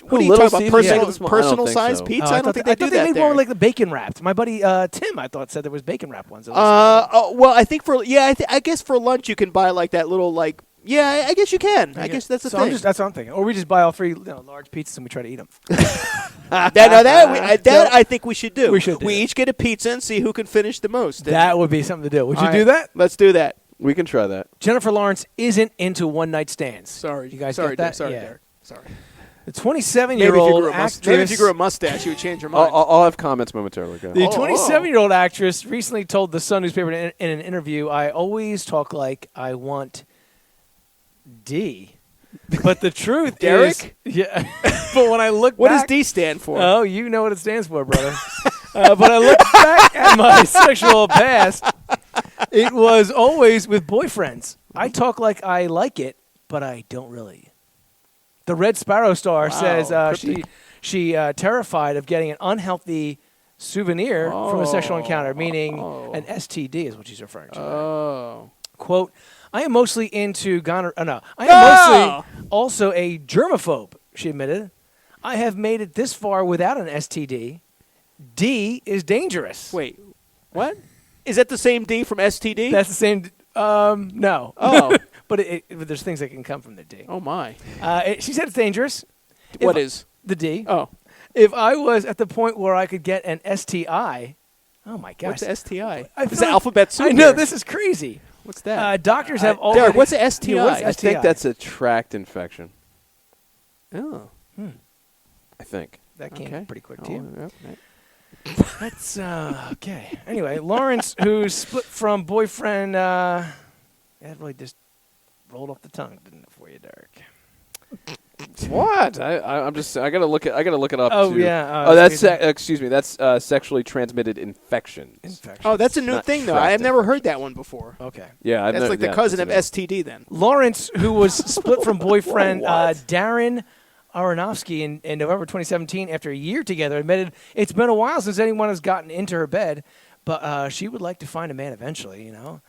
What are you talking about? Personal size pizza? I don't think they do that. They make more like the bacon wrapped. My buddy Tim, I thought, said there was bacon wrapped ones. Well, I think I guess for lunch you can buy like that little like Yeah, I guess you can. I guess that's the so thing. that's what I'm thinking. Or we just buy all 3 large pizzas and we try to eat them. I think we should do. We should do We that. each get a pizza and see who can finish the most. That would be something to do. Would you All do right. that? Let's do that. We can try that. Jennifer Lawrence isn't into one-night stands. Sorry, You guys sorry, get that? Sorry, Yeah. Derek. Sorry. The Maybe if 27-year-old you grew a mustache, you would change your mind. I'll have comments momentarily. Go ahead. The 27-year-old actress recently told the Sun newspaper in an interview, "I always talk like I want D." But the truth Derek? is... Yeah. But when I look What back... does D stand for? Oh, you know what it stands for, brother. But I look back at my sexual past, it was always with boyfriends. I talk like I like it, but I don't really. The Red Sparrow star says she terrified of getting an unhealthy souvenir from a sexual encounter, meaning an STD is what she's referring to. Oh. Quote, I am mostly into gonorrhea. I am mostly also a germaphobe, she admitted. I have made it this far without an STD. D is dangerous. Wait, what? Is that the same D from STD? That's the same. No. Oh. but there's things that can come from the D. Oh, my. She said it's dangerous. What is? The D. Oh. If I was at the point where I could get an STI, oh, my gosh. What's the STI? I It's feel the alphabet soup. I know, here. this is crazy. What's that? Doctors have already... Derek, what's a STI? Yeah, what's I think STI? that's a tract infection. Oh. I think. That came Okay. pretty quick to you. Yep. That's okay. Anyway, Lawrence, who's split from boyfriend, that really just rolled off the tongue, didn't it, for you, Derek? What? I'm just. I gotta look it up. Oh, too. yeah. Oh, that's excuse me. That's sexually transmitted infections. Infection. Oh, that's a new Not thing, though. tract I've never heard that one before. Okay. Yeah, That's like the cousin of S. STD, then. Lawrence, who was split from boyfriend What? Darren Aronofsky in November 2017 after a year together, admitted it's been a while since anyone has gotten into her bed, but she would like to find a man eventually, you know.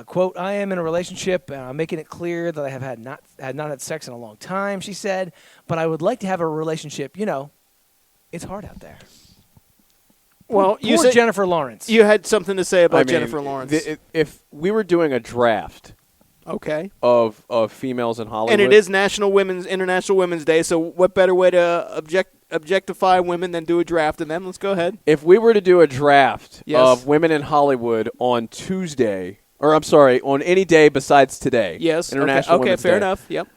Quote, I am in a relationship, making it clear that I have not had sex in a long time, she said, but I would like to have a relationship. You know, it's hard out there. Well, you Poor said Jennifer Lawrence. you had something to say about I mean, Jennifer Lawrence. If we were doing a draft Okay. of females in Hollywood, And it is International Women's Day, so what better way to objectify women than do a draft? And then let's go ahead. if we were to do a draft Yes. of women in Hollywood on Tuesday, or I'm sorry, on any day besides today, Yes. International Okay, Women's fair Day, enough. Yep.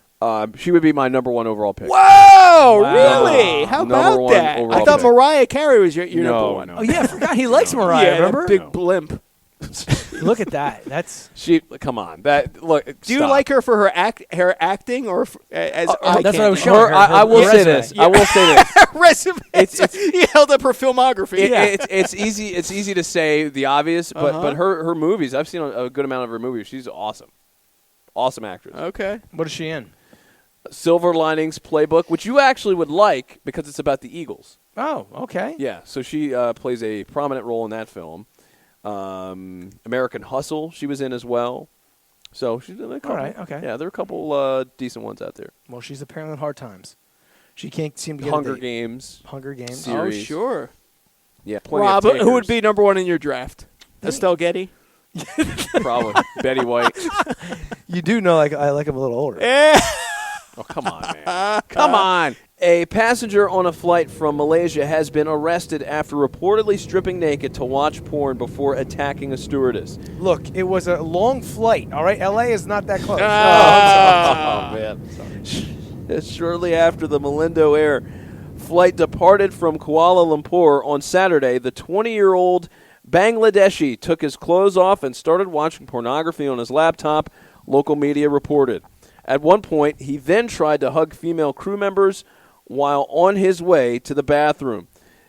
She would be my number one overall pick. Whoa, Wow. really? How Number about one that? I overall thought pick. Mariah Carey was your No, number one. no. Oh, yeah, I forgot he likes Mariah, Yeah, that remember? big blimp. Look at that. That's... She, come on, that look. Do you like her for her acting or as eye that's what I was candy? showing her. I will say resume. this. I will say this. Resume. It's- He held up her filmography. It's easy. It's easy to say the obvious, but her movies. I've seen a good amount of her movies. She's awesome, awesome actress. Okay. What is she in? Silver Linings Playbook, which you actually would like because it's about the Eagles. Oh, okay. Yeah, so she plays a prominent role in that film. American Hustle, she was in as well. So she's in a couple. All right, okay. Yeah, there are a couple decent ones out there. Well, she's apparently in hard times. She can't seem to get Hunger a date. Games. Hunger Games. See- Oh, series. sure. Yeah, plenty Rob, of who would takers. be number one in your draft? Estelle Getty? Probably Betty White. You do know I like him a little older. Oh, come on, man. Come on. A passenger on a flight from Malaysia has been arrested after reportedly stripping naked to watch porn before attacking a stewardess. Look, it was a long flight, all right? L.A. is not that close. Oh, man. Shortly after the Malindo Air flight departed from Kuala Lumpur on Saturday, the 20-year-old Bangladeshi took his clothes off and started watching pornography on his laptop, local media reported. At one point, he then tried to hug female crew members while on his way to the bathroom.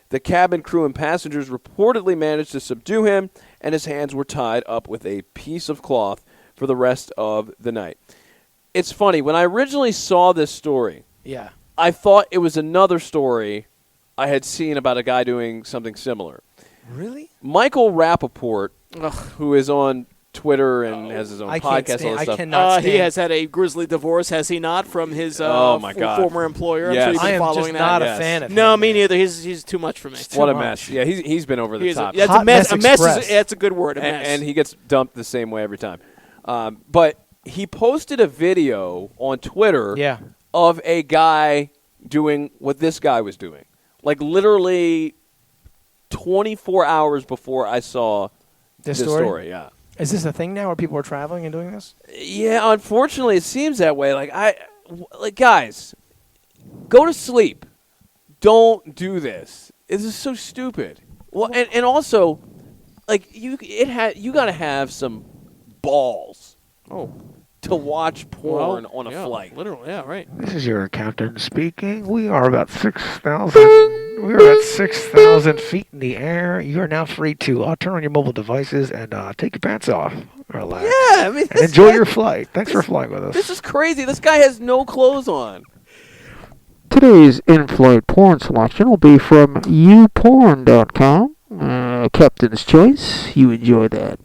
The cabin crew and passengers reportedly managed to subdue him, and his hands were tied up with a piece of cloth for the rest of the night. It's funny, when I originally saw this story, Yeah. I thought it was another story I had seen about a guy doing something similar. Really? Michael Rappaport, who is on Twitter and has his own I can't podcast, all stand, this I stuff. cannot stand. He has had a grisly divorce, has he not, from his Oh, my God. former employer? Yes. I'm sure I you've am been just following not that. a Yes. fan of him. No, me man. neither. He's too much for me. What a too mess. much. Yeah, he's been over the He's top. that's Hot a mess. Mess A mess is Express. that's a good word. A mess. And he gets dumped the same way every time. But he posted a video on Twitter Yeah. of a guy doing what this guy was doing. Like literally 24 hours before I saw This story. Yeah. Is this a thing now where people are traveling and doing this? Yeah, unfortunately it seems that way. Like guys, go to sleep. Don't do this. This is so stupid. Well, and also like you got to have some balls. To watch porn on a flight. Literally, yeah, right. This is your captain speaking. We are about 6,000 feet in the air. You are now free to turn on your mobile devices and take your pants off. Relax. Yeah, I mean, and enjoy your flight. Thanks for flying with us. This is crazy. This guy has no clothes on. Today's in-flight porn selection will be from youporn.com. Captain's choice. You enjoy that.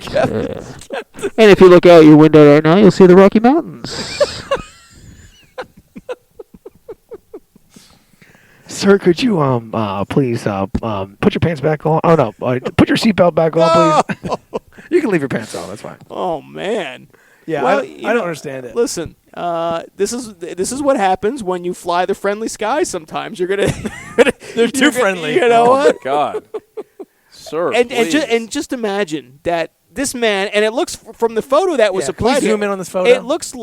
And if you look out your window right now, you'll see the Rocky Mountains. Sir, could you please put your pants back on? Oh no, put your seatbelt back on, please. You can leave your pants on. That's fine. Oh man. Yeah, well, I don't understand it. Listen, this is what happens when you fly the friendly skies. Sometimes you're gonna They're too friendly. You know what? My God, sir. And just imagine that this man, and it looks from the photo that was supplied. Please zoom in on this photo. It looks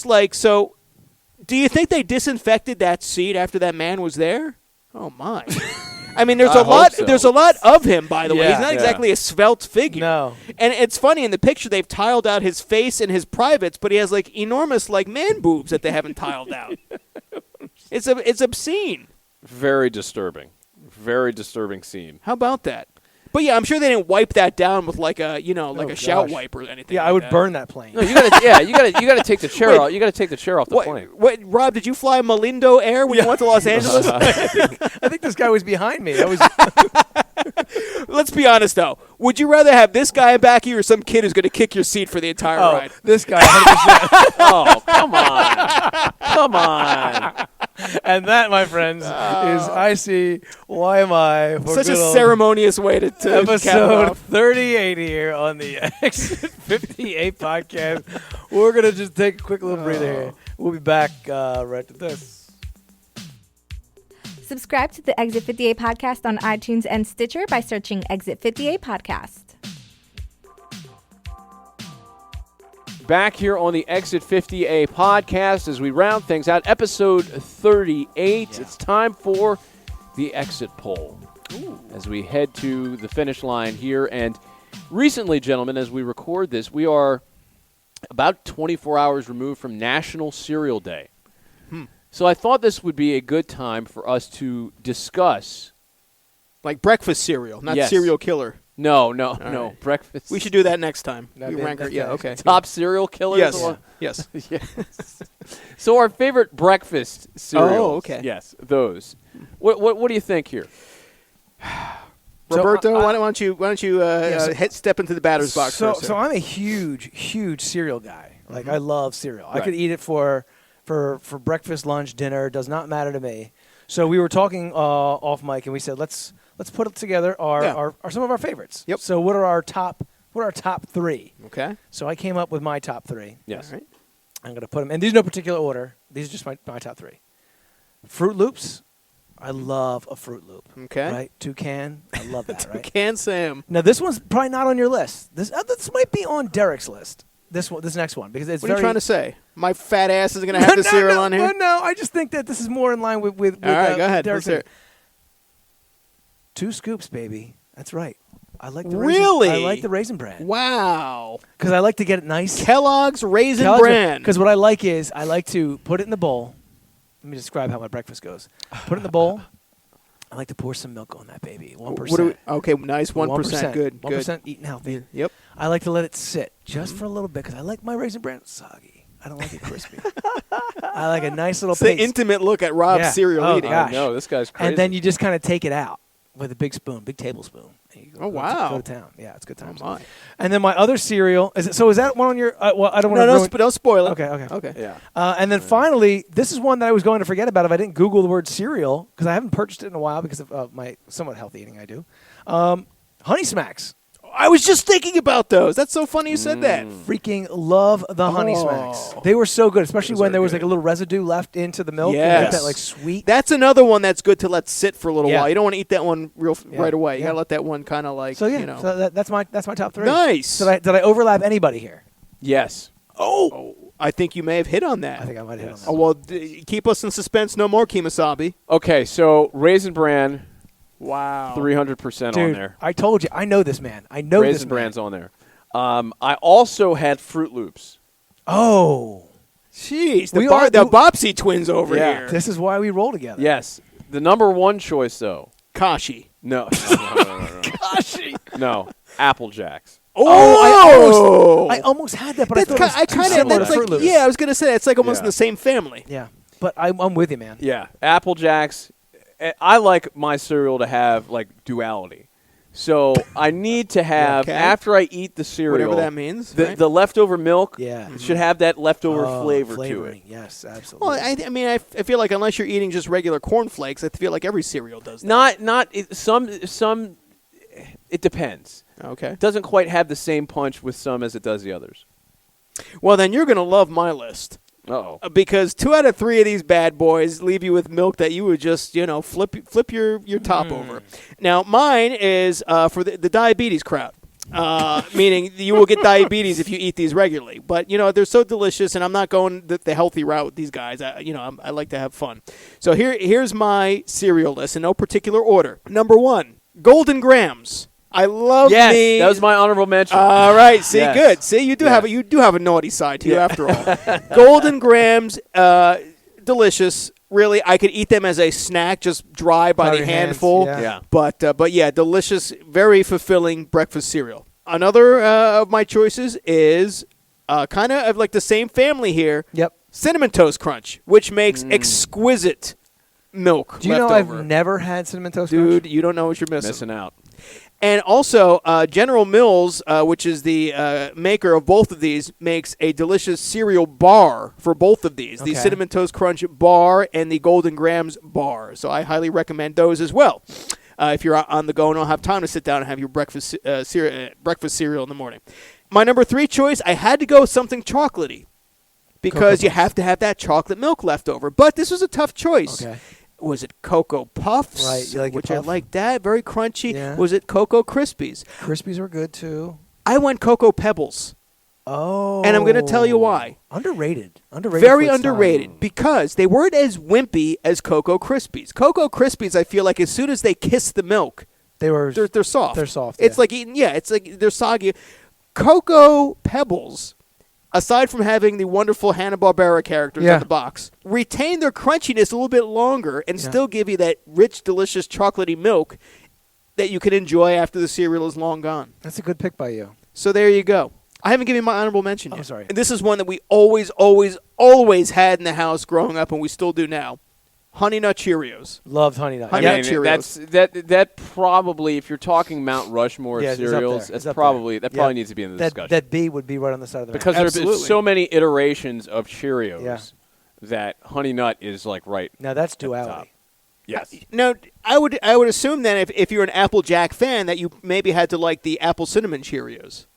like. So, do you think they disinfected that seat after that man was there? Oh my. I mean, there's a lot. So. There's a lot of him, by the way. Yeah. He's not exactly a svelte figure. No. And it's funny in the picture they've tiled out his face and his privates, but he has like enormous like man boobs that they haven't tiled out. It's obscene. Very disturbing. Very disturbing scene. How about that? But yeah, I'm sure they didn't wipe that down with like a shout wipe or anything. Yeah, like I would that. burn that plane. No, you gotta take the chair off. You gotta take the chair off the plane. What, Rob? Did you fly Malindo Air when you went to Los Angeles? I think this guy was behind me. That was Let's be honest though. Would you rather have this guy back here or some kid who's going to kick your seat for the entire ride? This guy. 100%. Oh, come on. Come on. And that, my friends, is ICYMI. For Such a good old ceremonious way to cap it episode off. 38 here on the Exit 58 podcast. We're going to just take a quick little breather here. We'll be back right to this. Subscribe to the Exit 58 podcast on iTunes and Stitcher by searching Exit 58 Podcast. Back here on the Exit 50A podcast as we round things out. Episode 38. Yeah. It's time for the exit poll. As we head to the finish line here. And recently, gentlemen, as we record this, we are about 24 hours removed from National Cereal Day. So I thought this would be a good time for us to discuss. Like breakfast cereal, not Yes. serial killer. No. right. Breakfast. We should do that next time. That'd We be- rank our, that's yeah, nice. okay. Top cereal killers? Yes. Or- Yes. Yes. So our favorite breakfast cereals. Oh, okay. Yes, those. What do you think here? Roberto, why don't you step into the batter's box So, first? so I'm a huge cereal guy. Like, I love cereal. I Right. could eat it for breakfast, lunch, dinner. It does not matter to me. So we were talking off mic, and we said let's put it together our some of our favorites. Yep. So what are our top three? Okay. So I came up with my top three. Yes. All right. I'm going to put them, and these are no particular order. These are just my top three. Fruit Loops. I love a Fruit Loop. Okay. Right? Toucan. I love that, right? Can Sam. Now, this one's probably not on your list. This might be on Derek's list. This next one, because it's What are very. you trying to say? My fat ass is going to have the cereal on here? No, I just think that this is more in line with All right, go ahead. Derek's Let's hear it. 2 scoops, baby. That's right. I like the Really? Raisin, I like the Raisin Bran Wow. because I like to get it nice. Kellogg's Raisin Bran. Because what I like is I like to put it in the bowl. Let me describe how my breakfast goes. Put it in the bowl. I like to pour some milk on that baby. 1%. Okay, nice. 1%. Good. 1% eating healthy. Yep. I like to let it sit just for a little bit because I like my Raisin Bran soggy. I don't like it crispy. I like a nice little It's the paste. intimate look at Rob's Yeah. cereal Oh, eating. gosh. No, this guy's crazy. And then you just kind of take it out with a big spoon, big tablespoon. And you Oh, wow. Go to town. Yeah, it's good times. my. And then my other cereal is that one on your? Well, I don't want No, to. don't spoil it. Okay. yeah. And then finally, this is one that I was going to forget about if I didn't Google the word cereal because I haven't purchased it in a while because of my somewhat healthy eating I do. Honey Smacks. I was just thinking about those. That's so funny you said that. Freaking love the Honey Smacks. They were so good, especially when there was like a little residue left into the milk. Yes. You get that like sweet. That's another one that's good to let sit for a little Yeah. while. You don't want to eat that one right away. You Yeah. gotta let that one kind of like. So yeah, you know. so that's my top 3. Nice. Did I overlap anybody here? Yes. Oh, I think you may have hit on that. I think I might hit on that. Oh well, keep us in suspense no more, Kemosabe. Okay, so Raisin Bran, Wow. 300% Dude, on there. I told you, I know this man. I know this Raisin man. Bran's on there. I also had Fruit Loops. Oh, Jeez, We the are- Bopsy twins over Yeah. here. this is why we roll together. Yes. The number one choice, though. Kashi. No. Kashi. No. Apple Jacks. Oh, I almost had that, but that's I thought it was too similar to that's like Fruit Loops. yeah. I was gonna say it's like almost Yeah. in the same family. Yeah, but I'm with you, man. Yeah. Apple Jacks. I like my cereal to have, like, duality. So I need to have, Okay. after I eat the cereal, Whatever that means. the, right? the leftover milk Yeah. should have that leftover flavor to it. flavoring. Yes, absolutely. Well, I mean, I feel like unless you're eating just regular cornflakes, I feel like every cereal does that. Some. It depends. Okay. It doesn't quite have the same punch with some as it does the others. Well, then you're gonna love my list. Uh-oh. Because 2 out of 3 of these bad boys leave you with milk that you would just, flip your top over. Now, mine is for the diabetes crowd, meaning you will get diabetes if you eat these regularly. But, they're so delicious, and I'm not going the healthy route with these guys. I like to have fun. So here's my cereal list in no particular order. Number 1, Golden Grams. I love Yes, me. that was my honorable mention. All right, see, Yes. good. See, you do have a naughty side to you after all. Golden Grams, delicious. Really, I could eat them as a snack, just dry by By the your hands, handful. yeah. But yeah, delicious, very fulfilling breakfast cereal. Another of my choices is kind of like the same family here. Yep. Cinnamon Toast Crunch, which makes exquisite milk. Do you know left over. I've never had Cinnamon Toast Dude, Crunch? you don't know what you're missing. Missing out. And also, General Mills, which is the maker of both of these, makes a delicious cereal bar for both of these. The Okay. Cinnamon Toast Crunch bar and the Golden Grams bar. So I highly recommend those as well. If you're on the go and don't have time to sit down and have your breakfast cereal in the morning. My number 3 choice, I had to go with something chocolatey because Cocoa you Puffs. have to have that chocolate milk left over. But this was a tough choice. Okay. Was it Cocoa Puffs? Right, you like your which I puff? like that, very crunchy. Yeah. Was it Cocoa Krispies? Krispies were good too. I went Cocoa Pebbles. Oh. And I'm gonna tell you why. Underrated. Underrated. Very for its time. underrated because they weren't as wimpy as Cocoa Krispies. Cocoa Krispies, I feel like as soon as they kiss the milk, They were. they're soft. They're soft, It's yeah. like eating. Yeah, it's like they're soggy. Cocoa Pebbles, aside from having the wonderful Hanna-Barbera characters Yeah. on the box, retain their crunchiness a little bit longer and Yeah. still give you that rich, delicious, chocolatey milk that you can enjoy after the cereal is long gone. That's a good pick by you. So there you go. I haven't given you my honorable mention Oh, yet. sorry. And this is one that we always had in the house growing up, and we still do now. Honey Nut Cheerios. Loved Honey Nut. Honey I Nut mean, Cheerios. that probably, if you're talking Mount Rushmore Yeah, it's up there. cereals, It's that's up probably there. that probably Yeah. needs to be in the That discussion. that B would be right on the side of the Because there have been Absolutely. so many iterations of Cheerios Yeah. that Honey Nut is like right. Now that's top. duality. Yes. Now, I would assume then if you're an Applejack fan that you maybe had to like the apple cinnamon Cheerios.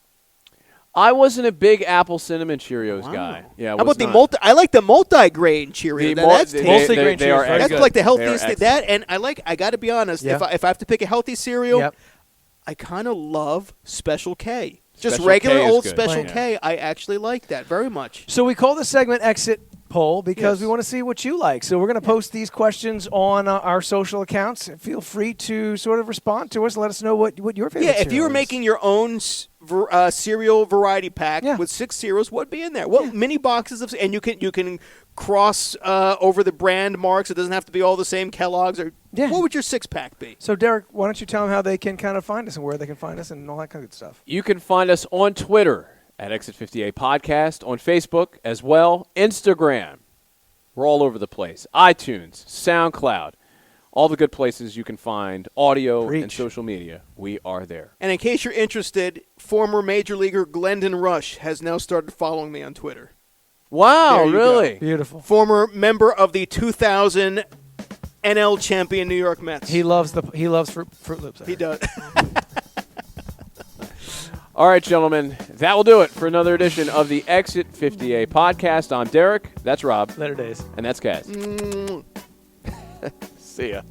I wasn't a big apple cinnamon Cheerios guy. Yeah. How about the multi? I like the multi-grain Cheerios. Now, that's tasty. Multi-grain they are Cheerios, very That's good. like the They are healthiest thing. excellent. That and I got to be honest. Yeah. If I have to pick a healthy cereal, Yep. I kind of love Special K. Just Special regular K is old good. Special Yeah. K. I actually like that very much. So we call this segment Exit Poll because Yes. we want to see what you like. So we're going to post these questions on our social accounts. Feel free to sort of respond to us. Let us know what your favorite. Yeah, if you were cereal is. making your own cereal variety pack Yeah. with 6 cereals, what'd be in there? What mini boxes of? And you can cross over the brand marks. It doesn't have to be all the same Kellogg's. Or Yeah. what would your 6-pack be? So Derek, why don't you tell them how they can kind of find us and where they can find us and all that kind of good stuff. You can find us on Twitter at Exit 58 Podcast, on Facebook as well, Instagram. We're all over the place. iTunes, SoundCloud, all the good places you can find audio and Preach. social media. We are there. And in case you're interested, former Major Leaguer Glendon Rush has now started following me on Twitter. Wow, There you really? Beautiful. Former member of the 2000 NL champion New York Mets. He loves Fruit Loops. He does. All right, gentlemen, that will do it for another edition of the Exit 50A podcast. I'm Derek. That's Rob. Later days. And that's Kaz. See ya.